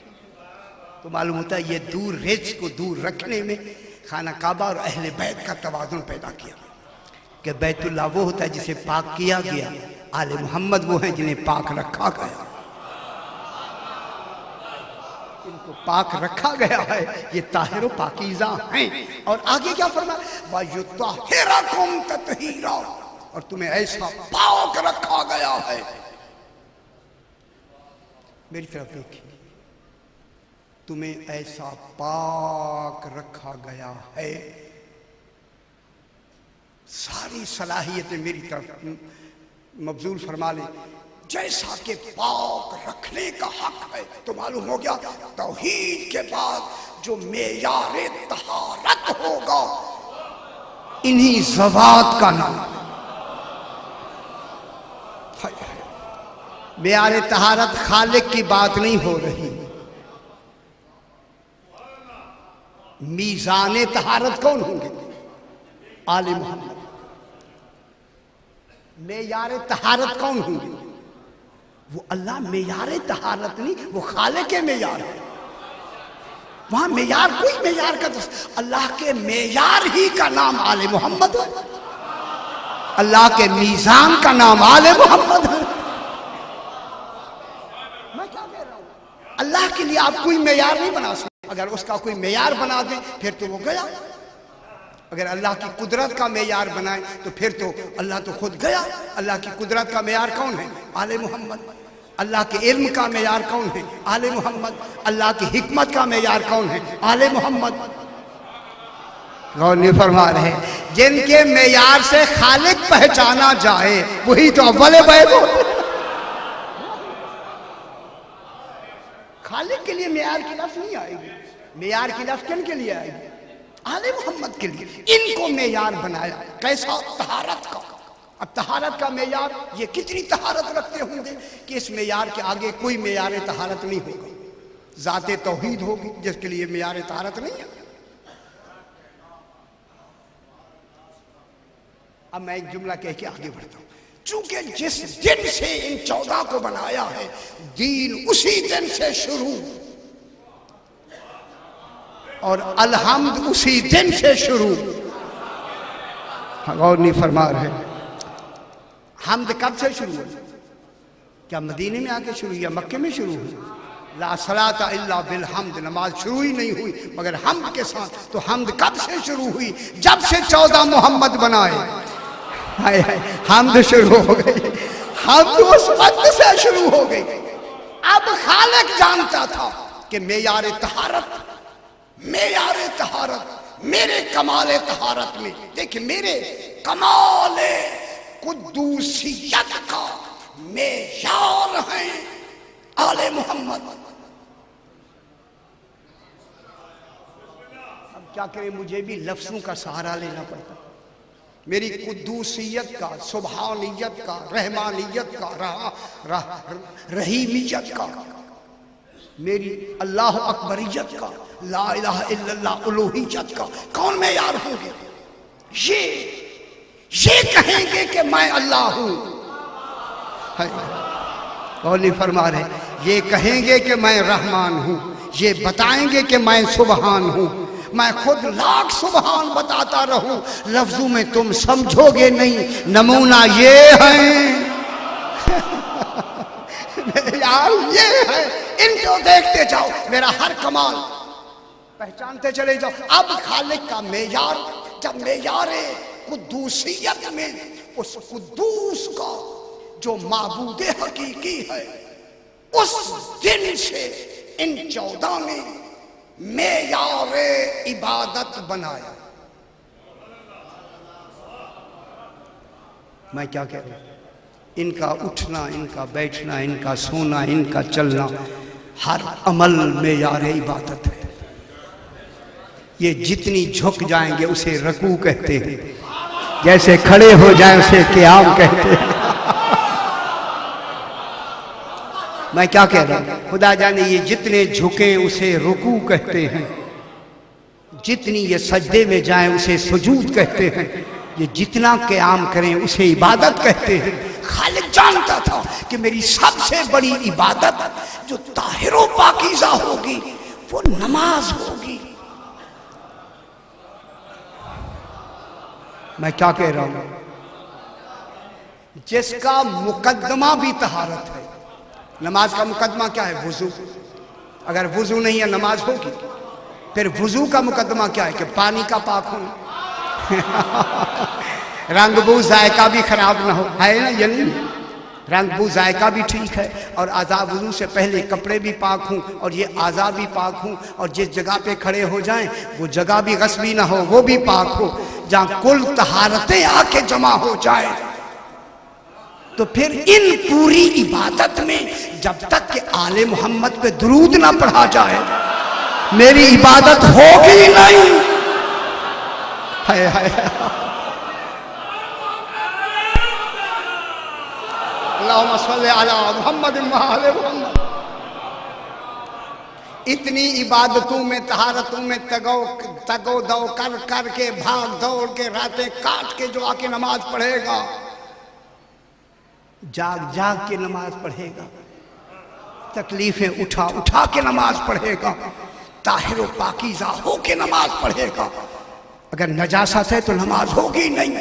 A: तो मालूम होता है ये दूर रिज्क को दूर रखने में खाना काबा और अहले बैत का तवाज़ुन पैदा किया कि बैतुल्लाह वो होता है जिसे पाक किया गया, आले मोहम्मद वो हैं जिन्हें पाक रखा गया, इनको पाक रखा गया है, ये ताहिर पाकीज़ा हैं। और आगे क्या फरमा, वयुत्तहिरकुम तत्हीरा, और तुम्हें ऐसा पाक रखा गया है। मेरी तरफ देखिए, तुम्हें ऐसा पाक रखा गया है, सारी सलाहियतें मेरी तरफ मबजूल फरमा ले, जैसा कि पाक रखने का हक है। तो मालूम हो गया तौहीद के बाद जो मेयारे तहारत होगा, इन्हीं ज़वात का नाम मेयारे तहारत। खालिक की बात नहीं हो रही, मीज़ाने तहारत कौन होंगे, आले मोहम्मद। मेयारे तहारत कौन होंगे, वो अल्लाह। मेयारे तहारत नहीं, वो खालिक के मेयार है। वहां मेयार कोई मेयार का अल्लाह के मेयार ही का नाम आले मोहम्मद है, अल्लाह के मीज़ान का नाम आले मोहम्मद है। मैं क्या कह रहा हूं, अल्लाह के लिए आप कोई मेयार नहीं बना सकते। अगर उसका कोई मेयार बना दे फिर तो वो गया। अगर अल्लाह की कुदरत का मेयार बनाए तो फिर तो अल्लाह तो खुद गया। अल्लाह की कुदरत का मेयार कौन है, आले मोहम्मद। अल्लाह के इल्म का मेयार कौन है, आले मोहम्मद। अल्लाह की हिकमत का मेयार कौन है, आले मोहम्मद। गौर नहीं फरमा रहे, जिनके मेयार से खालिक पहचाना जाए वही तो अव्वल बैत। खालिक के लिए मेयार की लफ्ज़ नहीं आएगी, मेयार की लफ्ज़ किन के लिए आएगी, आले मोहम्मद के लिए। इनको मेयार बनाया कैसा, तहारत का। अब तहारत का मेयार, ये कितनी तहारत रखते होंगे कि इस मेयार के आगे कोई मेयार तहारत नहीं होगा। ज़ाते तौहीद होगी जिसके लिए मेयार तहारत नहीं है। अब मैं एक जुमला कह के आगे बढ़ता हूं। चूंकि जिस दिन से इन 14 को बनाया है, दीन उसी दिन से शुरू और अलहम्द उसी दिन से शुरू। गौर नहीं फरमा रहे, हमद कब से शुरू हुई? क्या मदीने में आके शुरू या मक्के में शुरू हुई? ला सलाता इल्ला बिल हमद, नमाज शुरू ही नहीं हुई मगर हमद के साथ। तो हमद कब से शुरू हुई? जब से 14 मोहम्मद बनाए, हाय हाय, हमद शुरू हो गई। हमद उस वक्त से शुरू हो गई। अब खालिक जानता था कि मेयार तहारत, मेयार तहारत मेरे कमाल तहारत में, देखिए मेरे कमाल कुद्दूसियत का मेयार है आले मोहम्मद। अब क्या करें, मुझे भी लफ्जों का सहारा लेना पड़ता। मेरी कुद्दूसियत का, सुबहानियत का, रहमानियत का, रहीमियत का, मेरी अल्लाह अकबरियत का, ला इलाहा इल्लल्लाह उलूहियत का कौन मेयार होंगे? ये कहेंगे कि मैं अल्लाह हूं। कौन फरमा रहे, ये कहेंगे कि मैं रहमान हूं, ये बताएंगे कि मैं सुबहान हूं। मैं खुद लाख सुबहान बताता रहूं, लफ्जों में तुम समझोगे नहीं। नमूना ये है यार, ये है, इनको देखते जाओ, मेरा हर कमाल पहचानते चले जाओ। अब खालिक का मेयार, जब मेयारे कुद्दूसियत में उस कुद्दूस का जो माबूद हकीकी है, उस दिन से इन 14 ने मेयारे इबादत बनाया। मैं क्या कह रहा हूं, इनका उठना, इनका बैठना, इनका सोना, इनका चलना हर अमल में यार इबादत है। ये जितनी झुक जाएंगे उसे रकू कहते हैं, जैसे खड़े हो जाए उसे क़याम कहते हैं। मैं क्या कह रहा हूं, खुदा जाने ये जितने झुके उसे रुकू कहते हैं, जितनी ये सजदे में जाए उसे सुजूद कहते हैं, ये जितना क़याम करें उसे इबादत कहते हैं। खालिक जानता था कि मेरी सबसे बड़ी इबादत जो ताहिरो पाकीज़ा होगी वो नमाज होगी। मैं क्या कह रहा हूं, जिसका मुकद्दमा भी तहारत है। नमाज का मुकद्दमा क्या है? वुजू। अगर वुजू नहीं है नमाज होगी? फिर वुजू का मुकद्दमा क्या है? कि पानी का पाक होना। रंग बू जायका भी खराब ना हो, है ना? ये नहीं, रंग बू जायका भी ठीक है, और आज़ा वुजू से पहले कपड़े भी पाक हों और ये आज़ा भी पाक हों, और जिस जगह पे खड़े हो जाएं वो जगह भी गस्बी ना हो, वो भी पाक हो, जहाँ कुल तहारतें आके जमा हो जाए। तो फिर इन पूरी इबादत में जब तक कि आले मोहम्मद पे दुरूद ना पढ़ा जाए मेरी इबादत होगी नहीं। हाय हाय, अल्लाहुम्मा सल्ली अला मुहम्मद व आले मुहम्मद। इतनी इबादतों में, तहारतों में तगो दो कर कर के, भाग दौड़ के, रातें काट के जो आके नमाज पढ़ेगा, जाग जाग के नमाज पढ़ेगा, तकलीफें उठा उठा के नमाज पढ़ेगा, ताहिर पाकीज़ा हो के नमाज पढ़ेगा। अगर नजासत है तो नमाज होगी नहीं।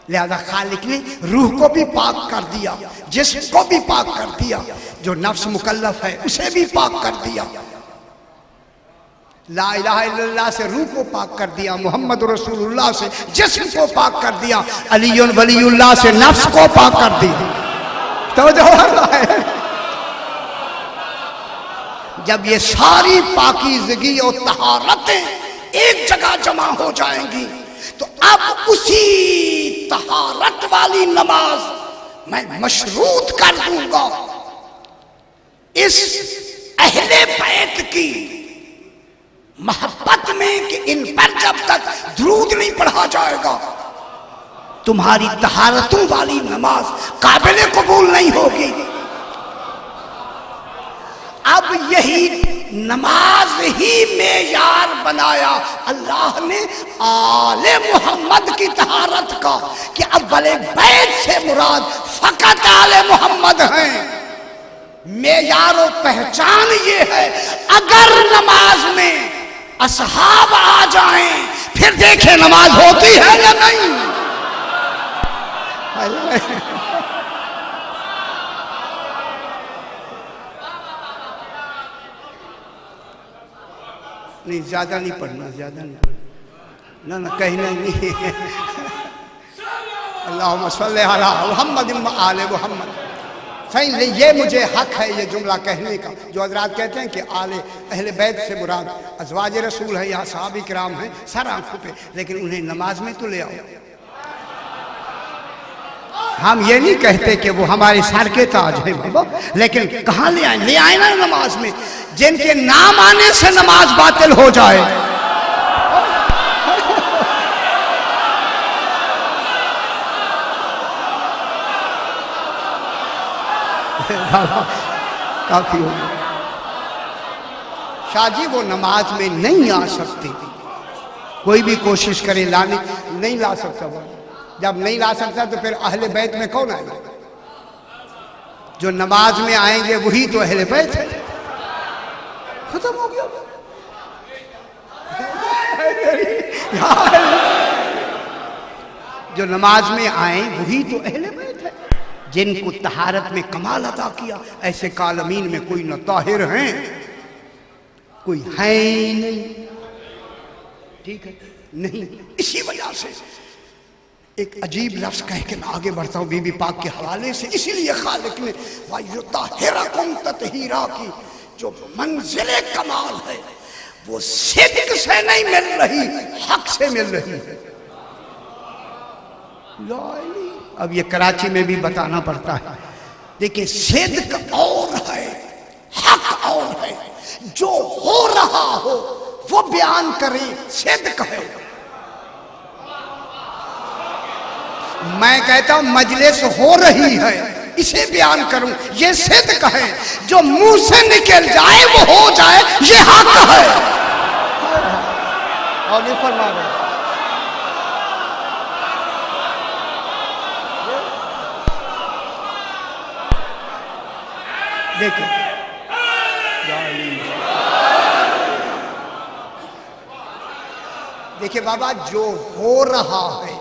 A: लिहाजा खालिक ने रूह को भी पाक कर दिया, जिस्म को भी पाक कर दिया, जो नफ्स मुकल्लफ है उसे भी पाक कर दिया। ला इलाहा इल्लल्लाह से रूह को पाक कर दिया, मोहम्मद रसूलुल्लाह से जिस्म को पाक कर दिया, अलीयुन वलीयुल्लाह से नफ्स को पाक कर दिया। तो जो है जब ये सारी पाकीज़गी और तहारतें एक जगह जमा हो जाएंगी तो अब उसी तहारत वाली नमाज मैं मशरूत कर दूंगा इस अहले बैत की मोहब्बत में कि इन पर जब तक दुरूद नहीं पढ़ा जाएगा तुम्हारी तहारतों वाली नमाज काबिल कबूल नहीं होगी। अब यही नमाज ही मेयार बनाया अल्लाह ने आले मोहम्मद की तहारत का कि अव्वले बैत से मुराद फकत आले मोहम्मद हैं। मेयार और पहचान ये है, अगर नमाज में असहाब आ जाएं फिर देखें नमाज होती है या नहीं। नहीं ज्यादा नहीं पढ़ना, ज्यादा नहीं पढ़ना, ना ना कहना नहीं। अल्लाहुम्मा सल्ली अला मुहम्मद व आले मुहम्मद। सही, ये मुझे हक है ये जुमला कहने का। जो हज़रात कहते हैं कि आले अहले बैत से मुराद अज़वाज रसूल है या सहाबा किराम हैं सर आंखों पे, लेकिन उन्हें नमाज में तो ले आओ। हम ये नहीं कहते कि वो हमारे सर के ताज है बाबा, लेकिन कहाँ ले आए? ले आए ना नमाज में। जिनके नाम आने से नमाज बातिल हो जाए, काफी हो गया। शाहजी वो नमाज में नहीं आ सकती, कोई भी कोशिश करे लाने नहीं ला सकता। वो जब नहीं ला सकता तो फिर अहले बैत में कौन आएगा? जो नमाज में आएंगे वही तो अहले बैत है। खत्म हो गया। जो नमाज में आए वही तो अहले बैत है, जिनको तहारत में कमाल अता किया। ऐसे कालमीन में कोई न ताहिर हैं, कोई है ही नहीं। ठीक है, नहीं। इसी वजह से एक अजीब लफ्ज कह के मैं आगे बढ़ता हूँ बीबी पाक के हवाले से। इसीलिए खालिक ने वायुताहिरकुम ततहीरा की जो मंजिले कमाल है वो सिद्क से नहीं मिल रही, हक से मिल रही है। अब ये कराची में भी बताना पड़ता है। देखिए सिद्क और है, जो हो रहा हो वो बयान करे, सिद्ध कहे। मैं कहता हूं मजलिस हो रही है, इसे बयान करूं, ये सिद्ध कहे। जो मुंह से निकल जाए वो हो जाए, ये हक है। और ये फरमा रहे देखिए, देखिए बाबा, जो हो रहा है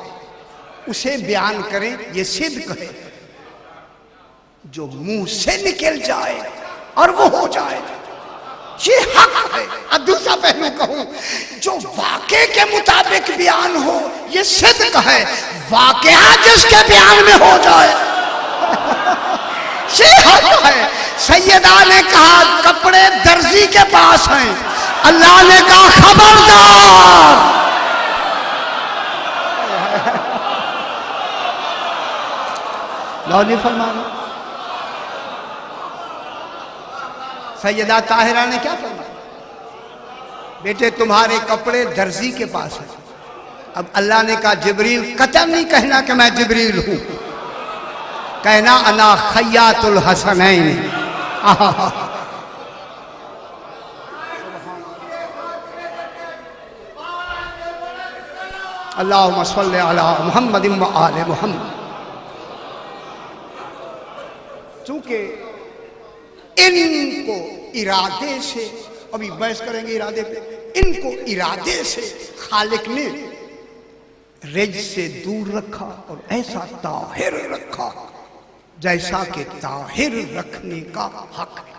A: उसे बयान करें, ये सिद्ध कहे। जो मुंह से निकल जाए और वो हो जाए, ये हक है। अब दूसरा पहलू कहूं, जो वाक़े के मुताबिक बयान हो, ये सिद्ध कहे। वाक़या जिसके बयान में हो जाए, ये हक है। सैयदा ने कहा कपड़े दर्जी के पास हैं, अल्लाह ने कहा खबरदार। लौली फरमाना। सैयदा ताहिरा ने क्या फरमाया? बेटे तुम्हारे कपड़े दर्जी के पास है। अब अल्लाह ने कहा जिब्रील, कतई नहीं कहना कि मैं जिब्रील हूं, कहना अना खय्यातुल हसनैन। अल्लाहुम्मा सल्लि अला मुहम्मद व आले मुहम्मद। चूंकि इनको इरादे से, अभी बहस करेंगे इरादे पे, इनको इरादे से खालिक ने रिज से दूर रखा और ऐसा ताहिर रखा जैसा कि ताहिर रखने का हक है।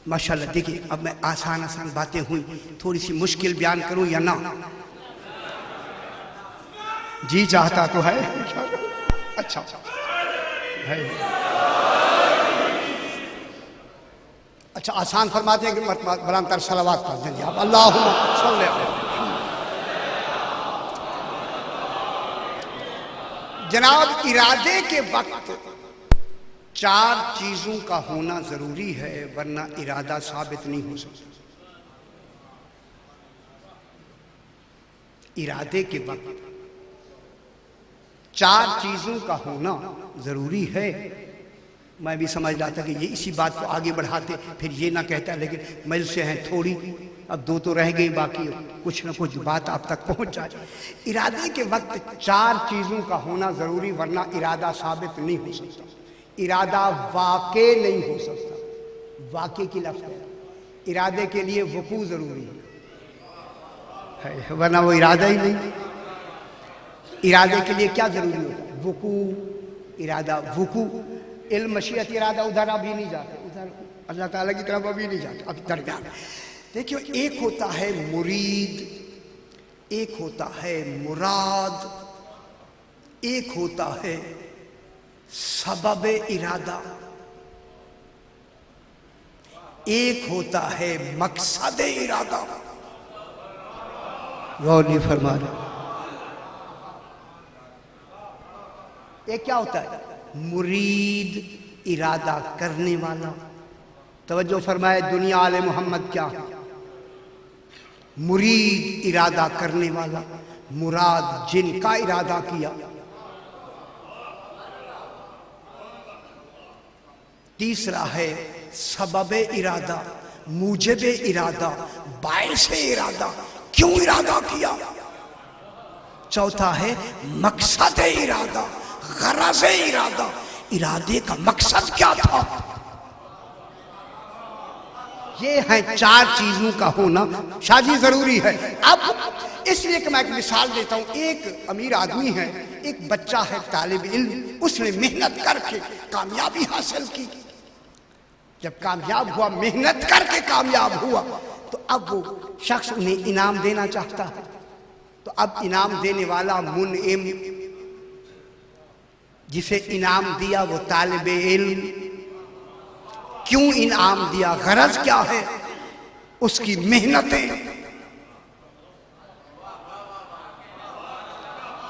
A: माशाल्लाह। देखिए, अब मैं आसान आसान बातें हुई, थोड़ी सी मुश्किल बयान करूं या ना? जी चाहता तो है। अच्छा है। अच्छा, आसान फरमाते हैं कि बरामतर सलावत पढ़ देंगे आप। अल्लाहुम्मा सल्लि अलैहि। जनाब, इरादे के वक्त चार चीजों का होना जरूरी है, वरना इरादा साबित नहीं हो सकता। इरादे के वक्त चार चीजों का होना जरूरी है। मैं भी समझ रहा था कि ये इसी बात को आगे बढ़ाते, फिर ये ना कहता, लेकिन मजलिस से हैं थोड़ी, अब दो तो रह गई, बाकी कुछ ना कुछ बात आप तक पहुंच जाए। इरादे के वक्त चार चीजों का होना जरूरी, वरना इरादा साबित नहीं हो सकता। इरादा वाक़े नहीं हो सकता। वाक़े की लफ्ज़ है, इरादे के लिए वकू जरूरी है, वरना वो इरादा ही नहीं। इरादे के लिए क्या जरूरी होता है? वकू, इरादा, वकू। इल्म, मशीयत, इरादा उधर अभी नहीं जाते, उधर अल्लाह ताला की तरफ अभी नहीं जाते, अभी दरमियान। देखियो, एक होता है मुरीद, एक होता है मुराद, एक होता है सबब इरादा, एक होता है मकसद इरादा। गौर नहीं फरमा रहे। एक क्या होता है? मुरीद, इरादा करने वाला। तवज्जो फरमाए, दुनिया आले मोहम्मद क्या? मुरीद, इरादा करने वाला। मुराद, जिनका इरादा किया। तीसरा है सबब इरादा, मूजिब इरादा, बायस इरादा, क्यों इरादा किया। चौथा है मकसद इरादा, गरज इरादा, इरादे का मकसद क्या था। ये है चार चीजों का होना शादी जरूरी है। अब इसलिए कि मैं एक मिसाल देता हूं। एक अमीर आदमी है, एक बच्चा है तालिब इल्म, उसने मेहनत करके कामयाबी हासिल की। जब कामयाब हुआ, मेहनत करके कामयाब हुआ, तो अब वो शख्स उन्हें इनाम देना चाहता है। तो अब इनाम देने वाला मुनइम, जिसे इनाम दिया वो तालिब इल्म, क्यों इनाम दिया, गरज क्या है, उसकी मेहनतें।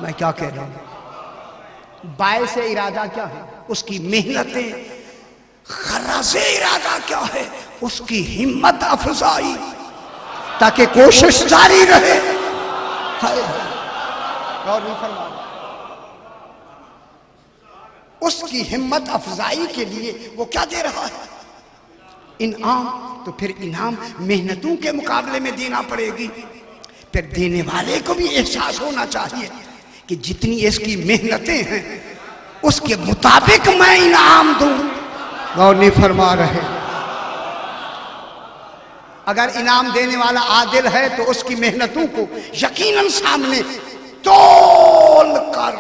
A: मैं क्या कह रहा हूं? बायस इरादा क्या है? उसकी मेहनतें। गरज इरादा क्या है? उसकी हिम्मत अफजाई, ताकि कोशिश जारी रहे। और नहीं फरमा, उसकी हिम्मत अफजाई के लिए वो क्या दे रहा है? इनाम। तो फिर इनाम मेहनतों के मुकाबले में देना पड़ेगी। फिर देने वाले को भी एहसास होना चाहिए कि जितनी इसकी मेहनतें हैं उसके मुताबिक मैं इनाम दूं। गौर नहीं फरमा रहे। अगर इनाम देने वाला आदिल है तो उसकी मेहनतों को यकीनन सामने तोल कर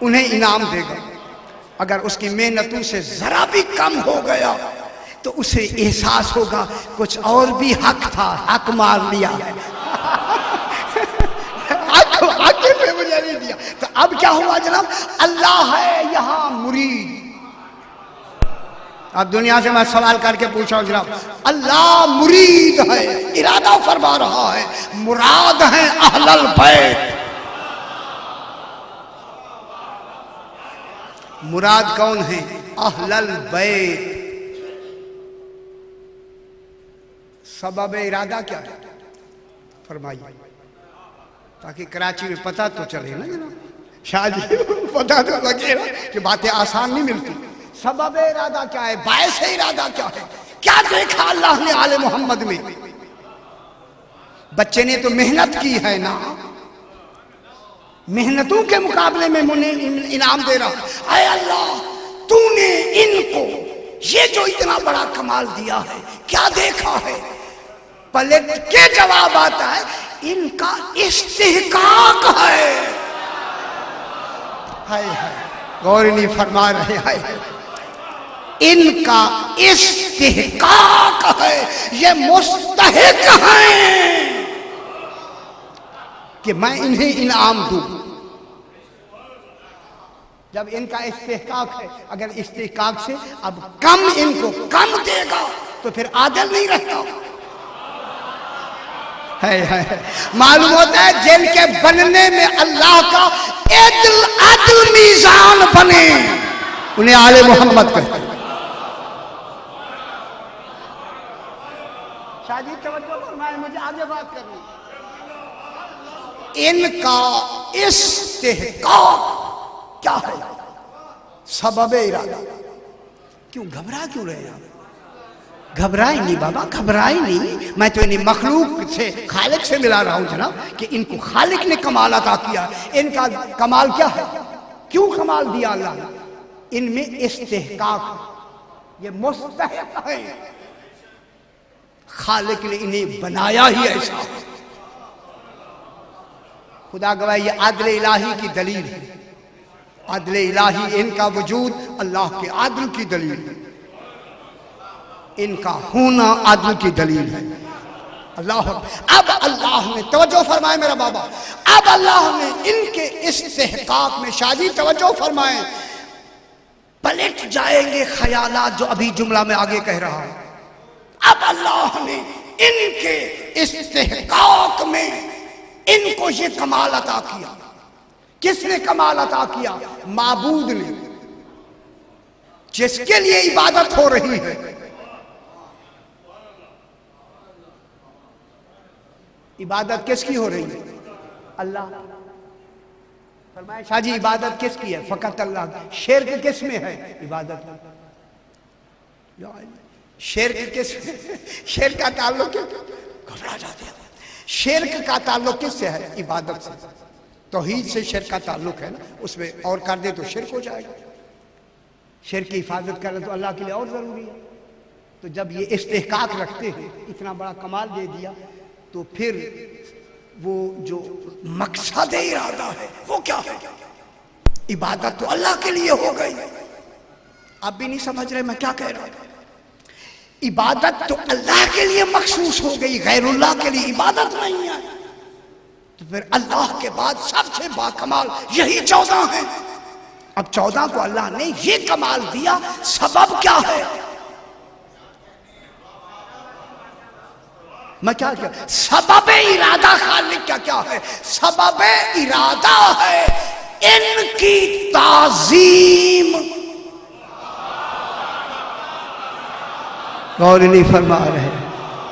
A: उन्हें इनाम देगा। अगर उसकी मेहनतों से जरा भी कम हो गया तो उसे एहसास होगा कुछ और भी हक था, हक मार लिया है। आगे पे मुझे नहीं दिया। तो अब क्या हुआ जनाब? अल्लाह है यहां मुरीद। अब दुनिया से मैं सवाल करके पूछा हूं जनाब, अल्लाह मुरीद है, इरादा फरमा रहा है, मुराद है अहलल बैत। मुराद कौन है? अहलल बैत। सबब इरादा क्या है फरमाइए, ताकि कराची में पता तो चले ना जनाब, शादी पता तो लगे ना कि बातें आसान नहीं मिलती। सबब इरादा क्या है? बायस इरादा क्या है? क्या देखा अल्लाह ने आले मोहम्मद में? बच्चे ने तो मेहनत की है ना, मेहनतों के मुकाबले में मुझे इनाम दे रहा है। अल्लाह तूने इनको ये जो इतना बड़ा कमाल दिया है क्या देखा है? पलट के जवाब आता है इनका इस्तेहकाक है। हाय हाय, गौर नहीं फरमा रहे। हाय हाय, इनका इस्तेहकाक है, ये मुस्तहिक हैं कि मैं इन्हें इनाम दूं। जब इनका इस्तेहकाक है, अगर इस्तेहकाक से अब कम इनको कम देगा तो फिर आदल नहीं रहता है। मालूम होता है जिनके बनने में अल्लाह का अदल मीज़ान बने उन्हें आले मोहम्मद कहते हैं। शादी तवज्जो फरमाए, मुझे आगे बात करनी। इनका इस्तेहकाक क्या है? सबब इरादा। क्यों घबरा क्यों रहे हैं? घबराए नहीं बाबा, घबराए नहीं। मैं तो इन्हें मखलूक से, खालिक से मिला रहा हूं जनाब, कि इनको खालिक ने कमाल अता किया। इनका कमाल क्या है? क्यों कमाल दिया अल्लाह ने? इनमें इस्तेहकाक, ये मुस्तहिक है। खालिक ने इन्हें बनाया ही ऐसा। खुदा गवाह ये आदल इलाही की दलील है। आदल इलाही, इनका वजूद अल्लाह के आदल की दलील है, इनका होना आदल की दलील है। अल्लाह, अब अल्लाह ने तवज्जो फरमाए मेरा बाबा, अब अल्लाह ने इनके इस्तेहकाक में शादी, तवज्जो फरमाए, पलट जाएंगे ख्यालात जो अभी जुमला में आगे कह रहा हूं। अब अल्लाह ने इनके इस्तेहकाक में इनको ये कमाल अता किया। किसने कमाल अता किया? माबूद ने, जिसके लिए इबादत हो रही है। इबादत किसकी हो रही है? अल्लाह। फरमाया शाह जी इबादत किसकी है? फकत अल्लाह की। शिर्क किस में है? इबादत। शिर्क किस? शिर्क का ताल्लुक, घबरा जाते हैं, शिर्क का ताल्लुक किससे है? इबादत से। तौहीद से शिर्क का ताल्लुक है ना, उसमें और कर दे तो शिर्क हो जाएगा। शिर्क की हिफाजत करना तो अल्लाह के लिए और जरूरी है। तो जब ये इस्तेहकाक रखते हैं, इतना बड़ा कमाल दे दिया, तो फिर वो जो मकसद इरादा है वो क्या है? इबादत तो अल्लाह के लिए हो गई। आप भी नहीं समझ रहे मैं क्या कह रहा हूं? इबादत तो अल्लाह के लिए मखसूस हो गई, गैरुल्लाह के लिए इबादत नहीं है। तो फिर अल्लाह के बाद सबसे बाकमाल यही 14 है। अब 14 को अल्लाह ने ये कमाल दिया, सबब क्या है? मैं क्या क्या सबब इरादा खालिक का क्या है? सबब इरादा है इनकी ताजीम। गौर नहीं फरमा रहे।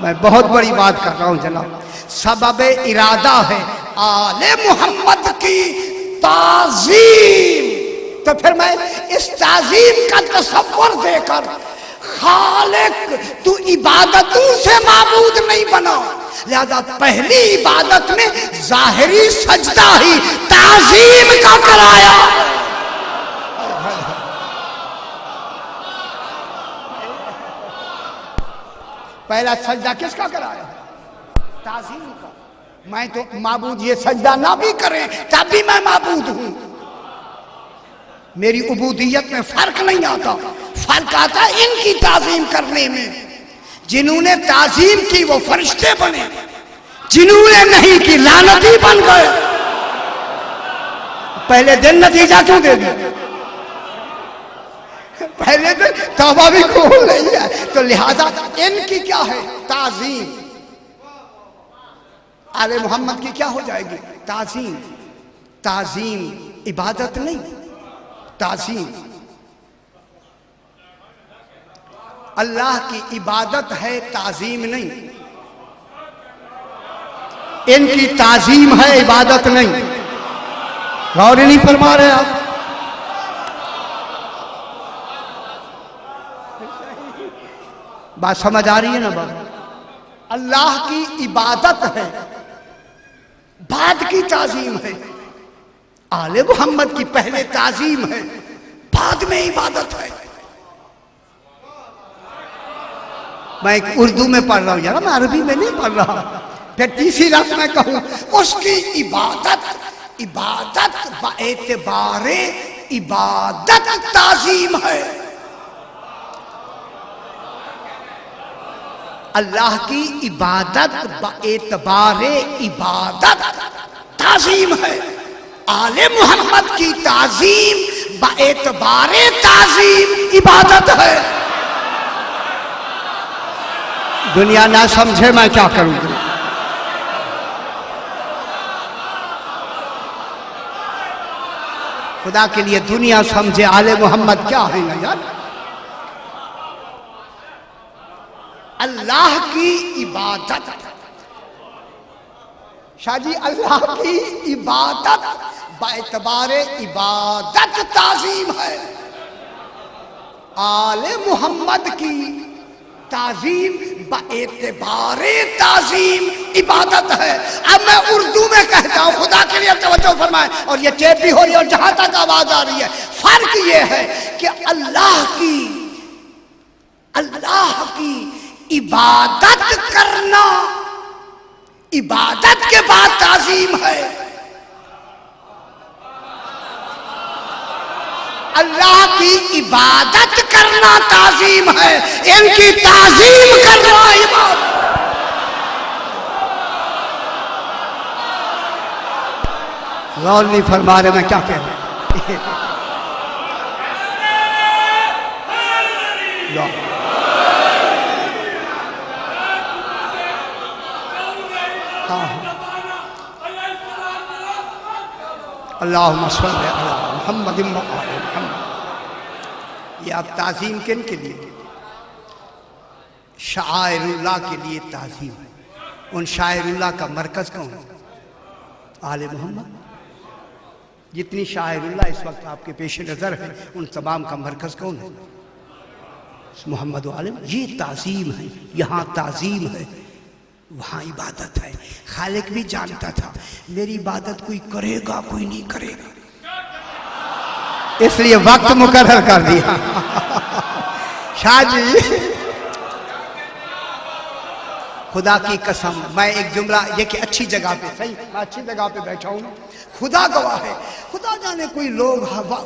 A: मैं बहुत बड़ी बात कर रहा हूं जनाब। सबब इरादा है आले मोहम्मद की ताजीम। तो फिर मैं इस ताजीम का तसव्वुर देकर, खालिक तू इबादतों से माबूद नहीं बना, लिहाजा पहली इबादत में जाहिरी सजदा ही ताजीम का कराया। पहला सजदा किसका कराया? ताज़ीम का। मैं तो माबूद ये सजदा ना भी करें तब भी मैं माबूद हूं। मेरी उबूदियत में फर्क नहीं आता, फर्क आता इनकी ताज़ीम करने में। जिन्होंने ताज़ीम की वो फरिश्ते बने, जिन्होंने नहीं की लानती बन गए। पहले दिन नतीजा क्यों दे दिया? पहले दिन तौबा भी कबूल नहीं है, तो लिहाजा इनकी क्या है? ताज़ीम। आले मोहम्मद की क्या हो जाएगी? ताज़ीम। ताज़ीम इबादत नहीं, ताज़ीम। अल्लाह की इबादत है, ताज़ीम नहीं। इनकी ताज़ीम है, इबादत नहीं। गौर नहीं फरमा रहे आप? बात समझ आ रही है ना बाबा? अल्लाह की इबादत है, बाद की ताज़ीम है। आले मोहम्मद की पहले ताज़ीम है, बाद में इबादत है। मैं एक उर्दू में पढ़ रहा हूं यार, मैं अरबी में नहीं पढ़ रहा। फिर तीसरी रफ में कहूं उसकी इबादत, इबादत बएतबारे इबादत ताज़ीम है। अल्लाह की इबादत बएतबारे इबादत ताज़ीम है। आले मोहम्मद की ताज़ीम बएतबारे ताज़ीम इबादत है। दुनिया ना समझे मैं क्या करूंगा? खुदा के लिए दुनिया समझे आले मोहम्मद क्या है ना यार। अल्लाह की इबादत, शाहजी अल्लाह की इबादत बाएतबारे इबादत ताज़ीम है। आले मोहम्मद की ताज़ीम बाएतबारे ताज़ीम इबादत है। अब मैं उर्दू में कहता हूं, खुदा के लिए तवज्जो फरमाए, और ये टेप भी हो रही है और जहां तक आवाज आ रही है, फर्क ये है कि अल्लाह की इबादत करना इबादत के बाद ताज़ीम है। अल्लाह की इबादत करना ताज़ीम है, इनकी ताज़ीम करना इबादत। गौर नहीं फरमा रहे मैं क्या कह रहा हूं? अल्लाहुम्मा सल्ली अला मुहम्मद व आले मुहम्मद। ये आप ताज़ीम किन के लिए? शायरुल्लाह के लिए ताज़ीम है। उन शायरुल्लाह का मरकज़ कौन है? आले मोहम्मद। जितनी शायरुल्लाह इस वक्त आपके पेश नज़र है, उन तमाम का मरकज़ कौन है? मोहम्मद व आले। ये ताज़ीम है, यहाँ ताज़ीम है, वहाँ इबादत है। खालिक भी जानता था मेरी इबादत कोई करेगा कोई नहीं करेगा, इसलिए वक्त मुकर्रर कर दिया। शाह जी खुदा की कसम, मैं एक जुमला ये कि अच्छी जगह पे, सही मैं अच्छी जगह पे बैठा हूँ, खुदा गवाह है। खुदा जाने कोई लोग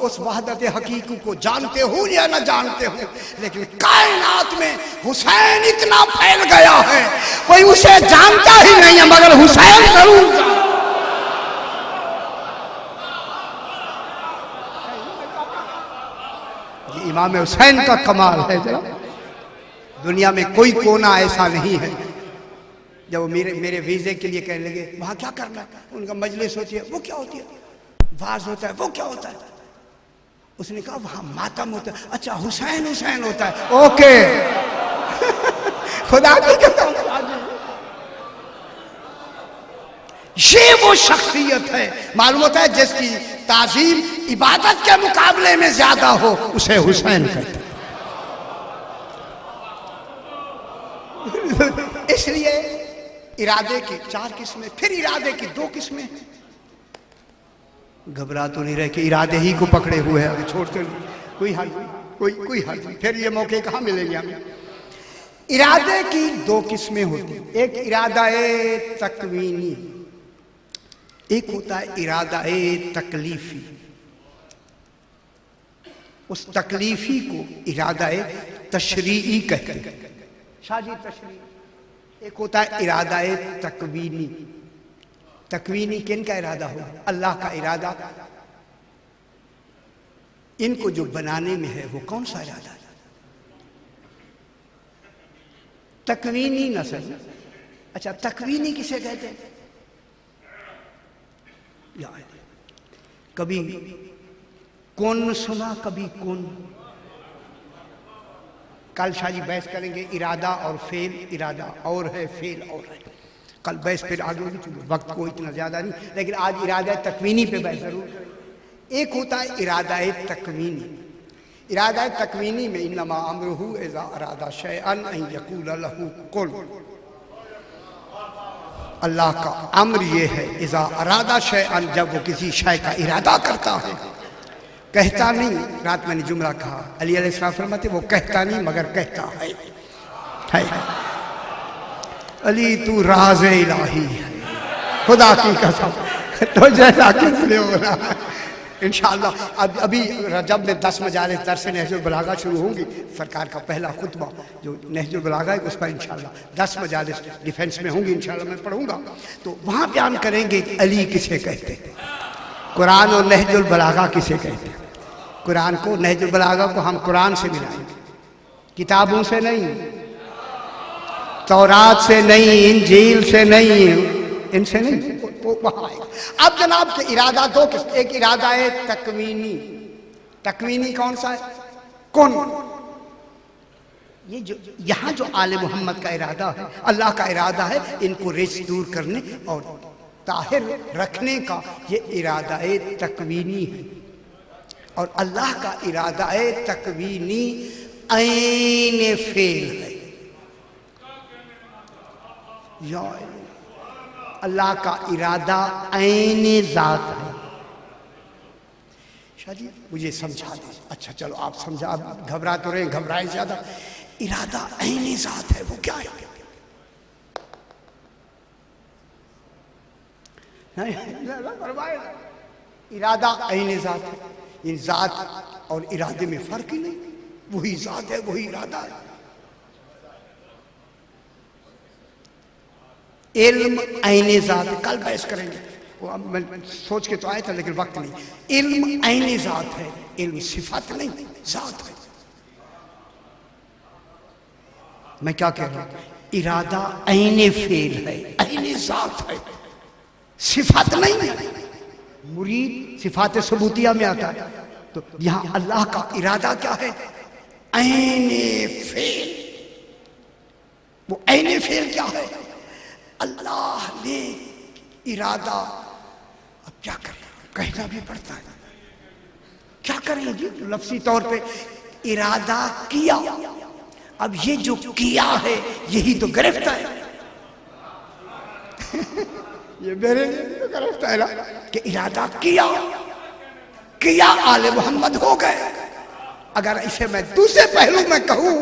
A: उस वहदत हकीकी को जानते हो या न जानते हो, लेकिन कायनात में हुसैन इतना फैल गया है कोई उसे जानता ही नहीं है, मगर हुसैन जरूर। ये इमाम हुसैन का कमाल है। जरा दुनिया में कोई कोना ऐसा नहीं है। जब वो मेरे वीज़े के लिए कहने लगे वहाँ क्या करना है, उनका मजलिस होती है, वो क्या होती है, वाज होता है, वो क्या होता है, उसने कहा वहाँ मातम होता है। अच्छा हुसैन हुसैन होता है, ओके। खुदा की कसम, ये वो शख्सियत है, मालूम होता है जिसकी ताजीम इबादत के मुकाबले में ज्यादा हो, उसे हुसैन कहते हैं। इसलिए इरादे की 4 किस्में, फिर इरादे की 2 किस्में। घबरा तो नहीं रहे कि इरादे ही को पकड़े हुए हैं, अभी छोड़ते नहीं, कोई हाल नहीं, कोई हाल नहीं, फिर ये मौके कहाँ मिलेंगे हमें। इरादे की 2 किस्में होती, एक इरादा तकवीनी, एक होता है इरादा तकलीफी। उस तकलीफी को इरादा तशरीई कहते हैं, शादी तशरीई। एक होता है इरादा तकवीनी। तकवीनी किन का इरादा हो? अल्लाह का इरादा। इनको जो बनाने में है वो कौन सा इरादा है? तकवीनी न सही। अच्छा, तकवीनी किसे कहते हैं? कभी कौन सुना, कभी कौन। कल शाजी बहस करेंगे इरादा और फेल, इरादा और है, फेल और है। कल बहस फिर आगे होगी, वक्त को इतना ज्यादा नहीं, लेकिन आज इरादा तकवीनी पे बहस जरूर करेंगे। एक होता है इरादा तकवीनी। इरादा तकवीनी में इन्नमा अमरुहु इज़ा अरादा शैअन अन यक़ूल लहू कुन। अल्लाह का अम्र ये है, इज़ा अरादा शैअन, जब वो किसी शय का इरादा करता है, कहता नहीं। रात मैंने जुमला कहा, अली अलैहिस्सलाम फरमाते वो कहता नहीं मगर कहता है। अली तू राज़ इलाही है, खुदा की कसम। तो जैसा किसने हो रहा है इंशाअल्लाह। अब अभी रजब में 10 मजालिस दर्स नहजुल बलागा शुरू होंगी। सरकार का पहला खुतबा जो नहजुल बलागा है उस पर इंशाअल्लाह 10 मजालिस डिफेंस में होंगी, इंशाअल्लाह मैं पढ़ूंगा। तो वहाँ बयान करेंगे कि अली किसे कहते हैं, कुरान और नहजुल बलागा किसे कहते हैं। कुरान को, नहजुल बलागा को हम कुरान से मिलाएंगे, किताबों से नहीं, तौरात से नहीं, इंजील से नहीं, इनसे नहीं, वहां आएगा। अब जनाब के इरादा 2 किस्म। एक इरादा है तकवीनी। तकवीनी कौन सा है? कौन। ये जो यहां जो आले मोहम्मद का इरादा है, अल्लाह का इरादा है इनको रिज दूर करने और ताहिर रखने का, ये इरादा तकवीनी है। और अल्लाह का इरादा तकवीनी ऐन फेल है। या अल्लाह का इरादा ऐन ज़ात है। शादी मुझे समझा दे। अच्छा चलो आप समझा, आप घबरा तो रहे, घबराए ज्यादा। इरादा ऐन ज़ात है, वो क्या है? इरादा ऐन ज़ात है। इन ज़ात और इरादे में फर्क ही नहीं, वही ज़ात है, वही इरादा है। इल्म ऐन ज़ात, कल बहस करेंगे, वो मैं सोच के तो आया था लेकिन वक्त नहीं। इल्म ऐन ज़ात है, इल्म सिफत नहीं, ज़ात है। मैं क्या कह रहा हूं? इरादा ऐन फेल है, ऐन ज़ात है, सिफत नहीं है। मुरीद सिफात सबूतिया में आता है, तो यहां अल्लाह का इरादा क्या है? ऐन फेल। वो ऐन फेल क्या है? अल्लाह ने इरादा, अब क्या करें, कहना भी पड़ता है, क्या करें जी, लफ्जी तौर पे इरादा किया। अब ये जो किया है यही तो गिरफ्त है। ये मेरे लिए तो गिरफ्त है ना कि इरादा किया, किया आले मोहम्मद हो गए। अगर इसे मैं दूसरे पहलू में कहूं,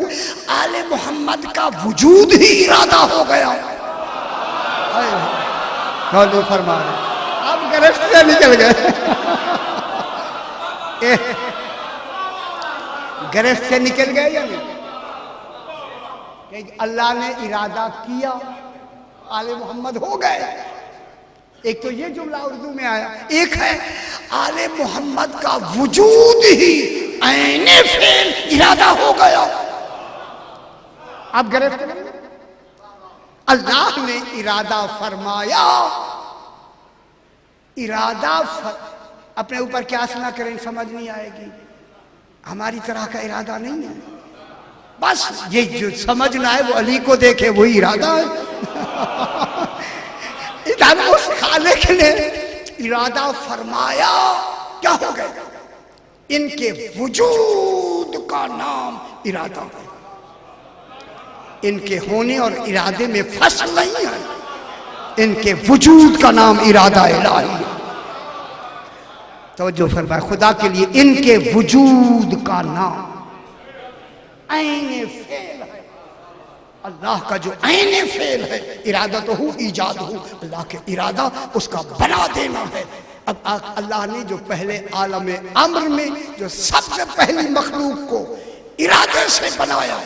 A: आले मोहम्मद का वजूद ही इरादा हो गया। फरमा रहे आप गिरफ्त से निकल गए। गिरफ्त से निकल गए या नहीं? अल्लाह ने इरादा किया, आले मोहम्मद हो गए। एक तो ये जुमला उर्दू में आया, एक है आले मोहम्मद का वजूद ही ऐने फेल इरादा हो गया। आप गिरफ्त में, अल्लाह ने इरादा फरमाया। इरादा अपने ऊपर क्यास ना करें, समझ नहीं आएगी। हमारी तरह का इरादा नहीं है। बस ये जो समझना है वो अली को देखे वही इरादा है। इधर उस खालिक ने इरादा फरमाया, क्या हो गया? इनके वजूद का नाम इरादा है। इनके होने और इरादे में फसल नहीं है, इनके वजूद का नाम इरादा इलाही है। तो जो फरमाया खुदा के लिए इनके वजूद का नाम ऐने फेल है। अल्लाह का जो ऐने फेल है, इरादा तो हूँ, ईजाद हूँ, अल्लाह के इरादा उसका बना देना है। अब अल्लाह ने जो पहले आलम अम्र में जो सबसे पहली मखलूक को इरादे से बनाया,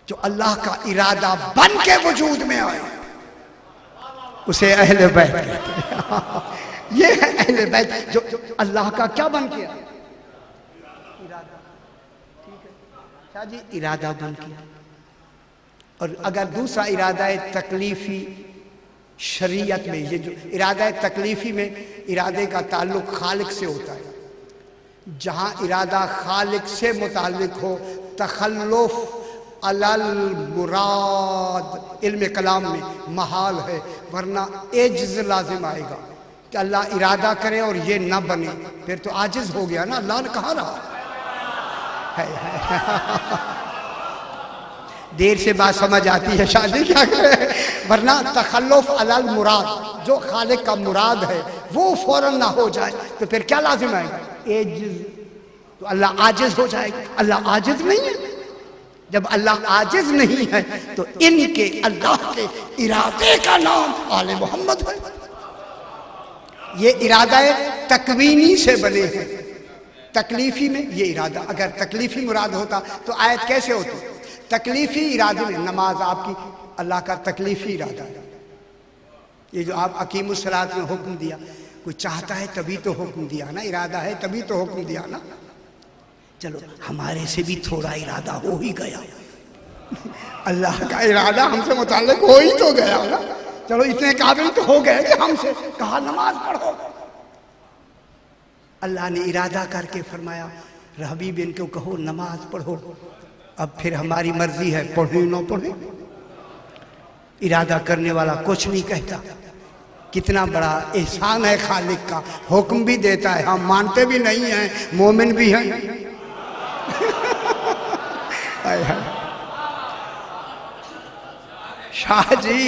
A: जो अल्लाह का इरादा बन के वजूद में आया, उसे अहले बैत कहते हैं। ये है अहले बैत, जो अल्लाह का क्या बन किया? इरादा। ठीक है शाह जी, इरादा बन किया। और अगर दूसरा इरादा है तकलीफी, शरीयत में ये जो इरादा है तकलीफी में इरादे का ताल्लुक खालिक से होता है। जहां इरादा खालिक से मुताल्लिक हो, तखल्लुफ अलल मुराद इल्म कलाम में महाल है, वरना एज्ज लाजिम आएगा कि अल्लाह इरादा करे और ये ना बने, फिर तो आजिज हो गया ना। अल्लाह ने कहा रहा है। देर से बात समझ आती है शादी, क्या करे, वरना तखल्लुफ अलल मुराद, जो खालिक का मुराद है वो फौरन ना हो जाए तो फिर क्या लाजिम आएगा? एजिज। तो अल्लाह आजिज हो जाएगा। अल्लाह आजिज नहीं है। जब अल्लाह आजिज नहीं है तो इनके अल्लाह के इरादे का नाम आले मोहम्मद है। ये इरादा तकवीनी से बने हैं। तकलीफी में ये इरादा, अगर तकलीफी मुराद होता तो आयत कैसे होती? तकलीफी इरादे में नमाज आपकी अल्लाह का तकलीफी इरादा है। ये जो आप अकीमुस्सलात में हुक्म दिया, कोई चाहता है तभी तो हुक्म दिया ना, इरादा है तभी तो हुक्म दिया ना। चलो हमारे से भी थोड़ा इरादा हो ही गया। अल्लाह का इरादा हमसे मुताल्लिक हो ही तो गया ना। चलो इतने काबिल तो हो गए कि हमसे कहा नमाज पढ़ो। अल्लाह ने इरादा करके फरमाया हबीब इनको कहो नमाज पढ़ो। अब फिर हमारी मर्जी है पढ़े ना पढ़े, इरादा करने वाला कुछ नहीं कहता। कितना बड़ा एहसान है खालिक का, हुक्म भी देता है, हम मानते भी नहीं हैं, मोमिन भी हैं। शाह जी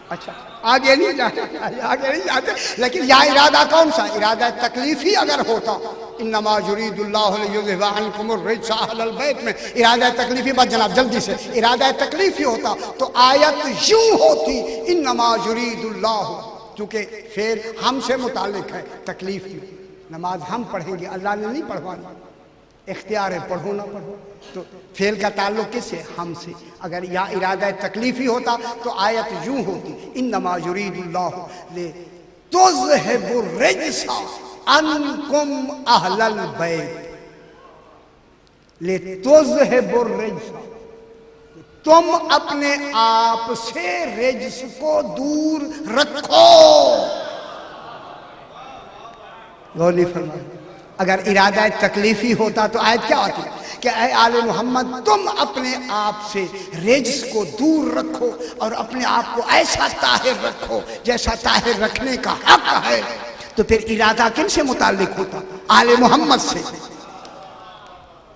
A: अच्छा आगे नहीं जाते, आगे नहीं जाते, लेकिन यह इरादा कौन सा? इरादा तकलीफी अगर होता, इन्नमा युरीदुल्लाहु लियुज़हिबा अन्कुम अर्रिज्सा अहलल बैत में इरादा तकलीफी, बस जनाब जल्दी से, इरादा तकलीफी होता तो आयत यूं होती, इन्नमा युरीदुल्लाहु, क्योंकि फिर हमसे मुताल्लिक है तकलीफ में। नमाज हम पढ़ेंगे, अल्लाह ने नहीं पढ़वानी, इख्तियार है पढ़ो ना पढ़ो। तो फेल का ताल्लुक किससे? हमसे। अगर यह इरादा तकलीफी होता तो आयत यूं होती, इन्नमा युरीदुल्लाहु लियुज़हिबा अर्रिज्सा अन्कुम अहलल बैत, लियुज़हिबा अर्रिज्सा, तुम अपने आप से रिज्स को दूर रखो। गौर फरमाइए, अगर इरादा तकलीफी होता तो आयत क्या होती कि ऐ आले मोहम्मद तुम अपने आप से रिज्स को दूर रखो और अपने आप को ऐसा ताहिर रखो जैसा ताहिर रखने का हक है। तो फिर इरादा किन से मुताल्लिक होता? आले मोहम्मद से।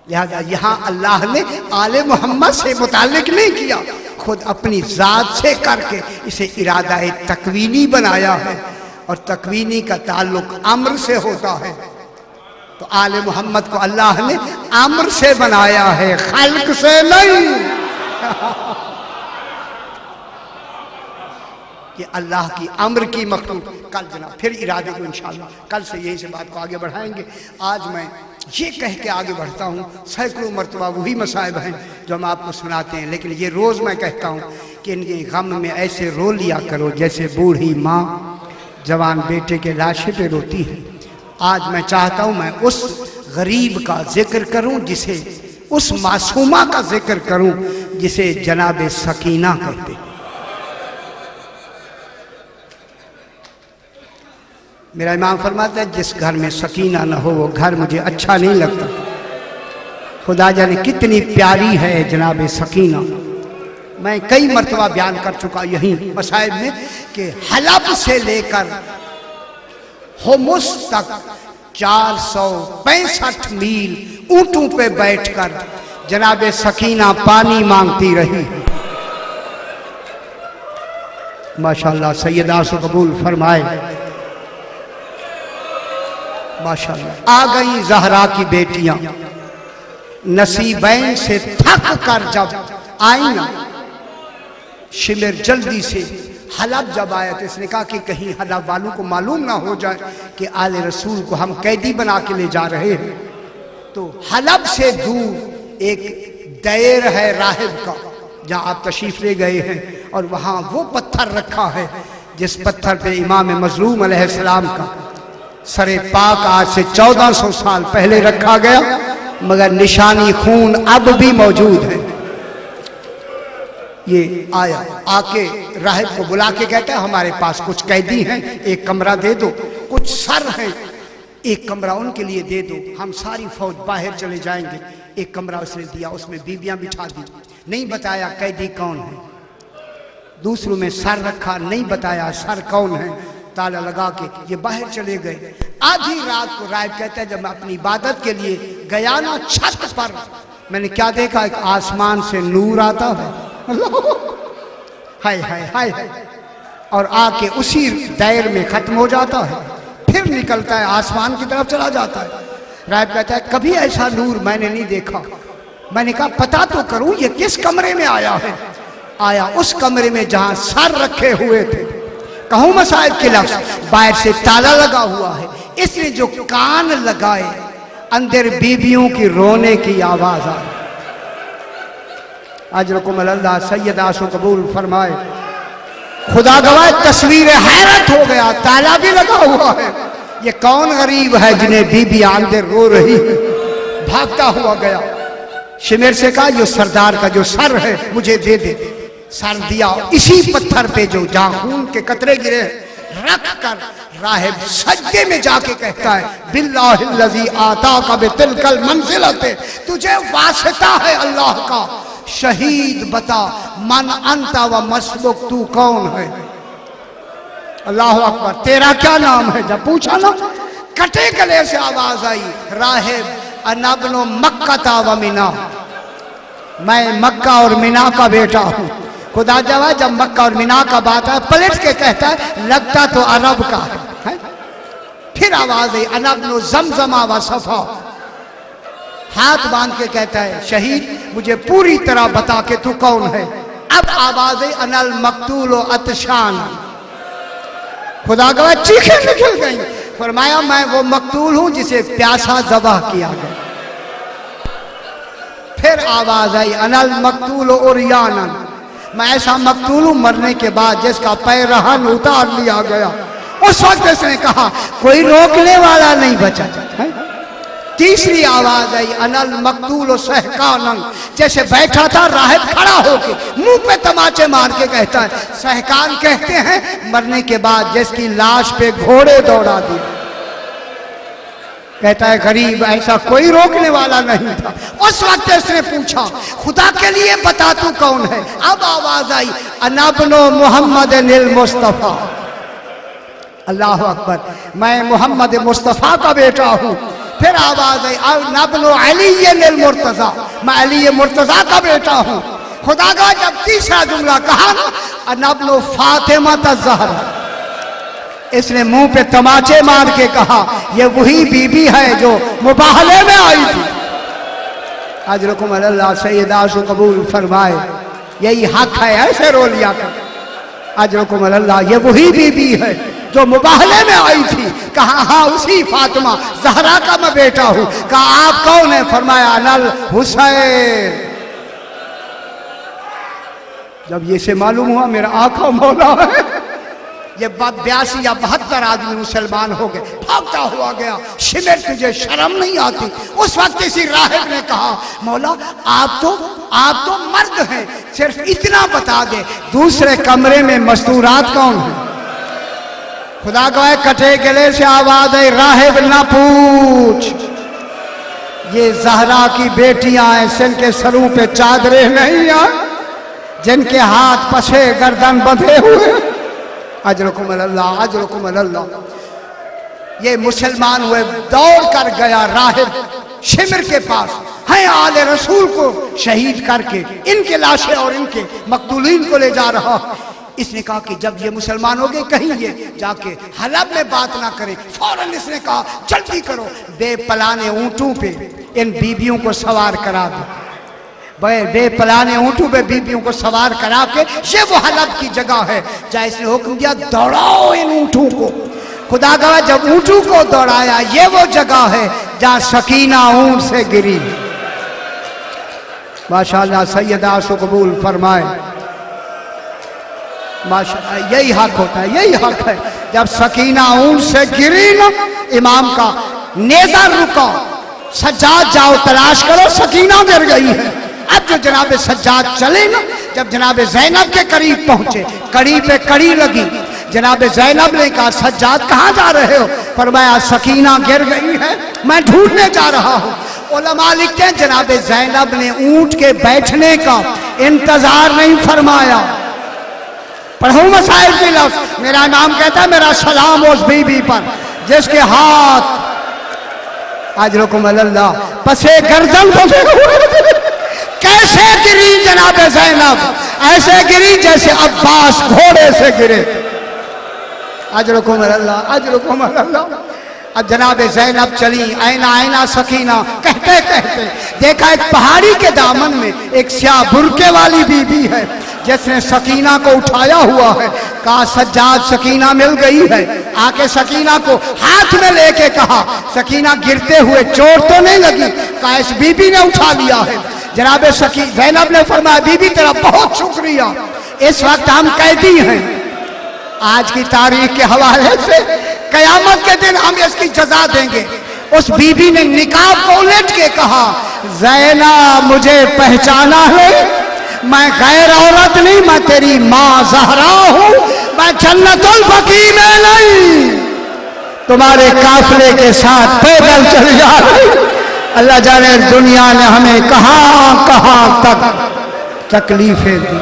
A: लिहाजा यहाँ अल्लाह ने आले मोहम्मद से मुताल्लिक नहीं किया, खुद अपनी जात से करके इसे इरादा तकवीनी बनाया है। और तकवीनी का ताल्लुक अम्र से होता है, तो आले मोहम्मद को अल्लाह ने अम्र से बनाया है, खल्क से नहीं। कि अल्लाह की अम्र की मखलूक। कल जनाब फिर इरादे को इंशाअल्लाह कल से यही से बात को आगे बढ़ाएंगे। आज मैं ये कह के आगे बढ़ता हूँ, सैकड़ों मरतबा वही मसाइब हैं जो हम आपको सुनाते हैं, लेकिन ये रोज़ मैं कहता हूँ कि इनके गम में ऐसे रो लिया करो जैसे बूढ़ी माँ जवान बेटे के लाशे पे रोती है। आज मैं चाहता हूँ मैं उस गरीब का जिक्र करूँ, जिसे उस मासूमा का जिक्र करूँ जिसे जनाब सकीना कहते। मेरा इमाम फरमाता है जिस घर में सकीना न हो वो घर मुझे अच्छा नहीं लगता। खुदा जाने कितनी प्यारी है जनाब सकीना। मैं कई मर्तबा बयान कर चुका यहीं मसाइब में कि हलब से लेकर होमुस तक 465 मील ऊंटों पे बैठकर जनाब सकीना पानी मांगती रही। माशाअल्लाह सैयदा से कबूल फरमाए। माशाअल्लाह आ गई ज़हरा की बेटियां नसीबैन से थक कर जब आई ना, शिमिर जल्दी से हलब जब आया तो इसने कहा कि कहीं हलब वालों को मालूम ना हो जाए कि आले रसूल को हम कैदी बना के ले जा रहे हैं। तो हलब से दूर एक दैर है राहिब का जहां आप तशरीफ ले गए हैं, और वहां वो पत्थर रखा है जिस पत्थर पे इमाम मजलूम अलैहिस्सलाम का सरे पाक आज से 1400 साल पहले रखा गया, मगर निशानी खून अब भी मौजूद है। ये आया आके राहिब को बुला के कहता है हमारे पास कुछ कैदी हैं, एक कमरा दे दो, कुछ सर हैं, एक कमरा उनके लिए दे दो, हम सारी फौज बाहर चले जाएंगे। एक कमरा उसने दिया, उसमें बीबियां बिठा दी, नहीं बताया कैदी कौन है। दूसरों में सर रखा, नहीं बताया सर कौन है, ताला लगा के ये बाहर चले गए। आधी रात को राहिब कहता है जब मैं अपनी इबादत के लिए गया ना छत पर, मैंने क्या देखा, एक आसमान से नूर आता है, हाय हाय हाय, और आके उसी दायर में खत्म हो जाता है, फिर निकलता है आसमान की तरफ चला जाता है। राहिब कहता है कभी ऐसा नूर मैंने नहीं देखा। मैंने कहा पता तो करूं ये किस कमरे में आया है। आया उस कमरे में जहां सर रखे हुए थे। कहूं मसाइब के लफ्ज़, बाहर से ताला लगा हुआ है, इसलिए जो कान लगाए अंदर बीबियों की रोने की आवाज आई। अजरकुम अल्लाह सैयदा सो कबूल फरमाए। खुदा गवाह तस्वीर हैरत हो गया, ताला भी लगा हुआ है। ये कौन गरीब है जिन्हें बीबी अंदर रो रही है। भागता हुआ गया, शिमिर से कहा जो सरदार का जो सर है मुझे दे दे। सर दिया, इसी पत्थर पे जो जहां खून के कतरे गिरे रख कर राहिब सजदे में जाके कहता है बिल्लाहिल्लज़ी आता का बितिलकल मंजिलते, तुझे वास्ता है अल्लाह का, शहीद बता मन अंता व मसलुक, तू कौन है। अल्लाह अकबर, तेरा क्या नाम है। जब पूछा ना, कटे गले से आवाज आई, राहिब अनबनो मक्का व मिना, मैं मक्का और मिना का बेटा हूं। खुदा जवाब जब मक्का और मिना का बात है पलट के कहता है लगता तो अरब का है। फिर आवाज आई अनबनो जमजमा व सफा, हाथ बांध के कहता है शहीद मुझे पूरी तरह बता के तू कौन है। अब आवाज आई अनल मकतूल अतशान, खुदा गवाह चीखें निकल गई। फरमाया मैं वो मकतूल हूं जिसे प्यासा ज़बह किया गया। फिर आवाज आई अनल मकतूल उरियानन, मैं ऐसा मकतूल हूं मरने के बाद जिसका पैरहन उतार लिया गया। उस वक्त इसने कहा कोई रोकने वाला नहीं बचा है। तीसरी आवाज आई अनल मकतूल सहकानन, जैसे बैठा था राहिब खड़ा होके मुंह पे तमाचे मार के कहता है, सहकान कहते हैं मरने के बाद जिसकी लाश पे घोड़े दौड़ा दिए। कहता है गरीब ऐसा कोई रोकने वाला नहीं था। उस वक्त इसने पूछा खुदा के लिए बता तू कौन है। अब आवाज आई अनबनो मोहम्मद निल मुस्तफा, अल्लाह अकबर, मैं मोहम्मद मुस्तफा का बेटा हूं। फिर आवाज आई अनबनो अली निल मुर्तजा, मैं अली मुर्तजा का बेटा हूं। खुदा का जब तीसरा जुमला कहा ना अनबनो फातिमा ज़हरा, इसने मुंह पे तमाचे मार के कहा ये वही बीबी है जो मुबाहले में आई थी। अजरकुम अल्लाह सैयदा सो कबूल फरमाए, यही हक है, ऐसे रो लिया कर। अजरकुम अल्लाह, ये वही बीबी है जो मुबाहले में आई थी। कहा हाँ उसी फातिमा ज़हरा का मैं बेटा हूं। कहा आप कौन है। फरमाया अनल हुसैन। जब ये से मालूम हुआ मेरा आका मौला है, ये 82 या 72 आदमी मुसलमान हो गए। भागता हुआ गया, शिमिर तुझे शर्म नहीं आती। उस वक्त इसी राहिब ने कहा मौला आप तो मर्द हैं, सिर्फ इतना बता दे दूसरे कमरे में मस्तूरात कौन है। खुदा गवाह कटे गले से आवाज है राहिब ना पूछ, ये जहरा की बेटियां हैं, जिनके सरों पे चादरें नहीं हैं, जिनके हाथ पछे गर्दन बंधे हुए। अजरकुम अल्लाह, अजरकुम अल्लाह। ये मुसलमान हुए, दौड़ कर गया राहिब शिमर के पास, है आले रसूल को शहीद करके इनके लाशें और इनके मकतूलीन को ले जा रहा। इसने कहा कि जब ये मुसलमान हो गए कहीं ये जाके हलब में बात ना करे। फौरन इसने कहा जल्दी करो, बेपलाने ऊंटों पे इन बीबियों को सवार करा दो। बेपलाने ऊंटों पे बीबियों को सवार करा के ये वो हलब की जगह है जहाँ इसने हुक्म दिया दौड़ाओ इन ऊंटों को। खुदा गवाह जब ऊंटों को दौड़ाया, ये वो जगह है जहाँ सकीना ऊंट से गिरी। माशाअल्लाह, सैयदा सो कबूल फरमाए। माशाअल्लाह, यही हक होता है, यही हक है। जब सकीना ऊंट से गिरी ना, इमाम का नेजा रुका, सज्जाद जाओ तलाश करो, सकीना गिर गई है। अब जो जनाब सज्जाद चले ना, जब जनाब ज़ैनब के करीब पहुंचे, कड़ी पे कड़ी लगी। जनाब ज़ैनब ने कहा सज्जाद कहाँ जा रहे हो? फरमाया सकीना गिर गई है, मैं ढूंढने जा रहा हूँ। उलमा लिखते हैं जनाब ज़ैनब ने ऊंट के बैठने का इंतजार नहीं फरमाया। पढ़ू मसाइल के लफ्ज़, मेरा इमाम कहता है मेरा सलाम उस बीबी पर जिसके हाथ अजरकुम अल्लाह पसे गर्दन कैसे गिरी जनाब ज़ैनब? ऐसे गिरी जैसे अब्बास घोड़े से गिरे। अजरकुम अल्लाह, अजरकुम अल्लाह। अब जनाब ज़ैनब चली, ऐना ऐना सकीना कहते कहते देखा एक पहाड़ी के दामन में एक स्याह बुरके वाली बीबी है जिसने सकीना को उठाया हुआ है। कहा सज्जाद सकीना मिल गई है। आके सकीना को हाथ में लेके कहा, सकीना गिरते हुए चोट तो नहीं लगी? कहा इस बीबी ने उठा लिया है। जनाब ज़ैनब ने फरमाया बीबी तेरा बहुत शुक्रिया, इस वक्त हम कैदी हैं। आज की तारीख के हवाले से कयामत के दिन हम इसकी जजा देंगे। उस बीबी ने निकाब को उलट के कहा ज़ैनब मुझे पहचाना है, मैं गैर औरत नहीं, मैं तेरी माँ ज़हरा हूँ, मैं जन्नतुल बकी में नहीं तुम्हारे काफिले के साथ पैदल चल जा रही। अल्लाह जाने दुनिया ने हमें कहाँ कहाँ तक तकलीफें दी।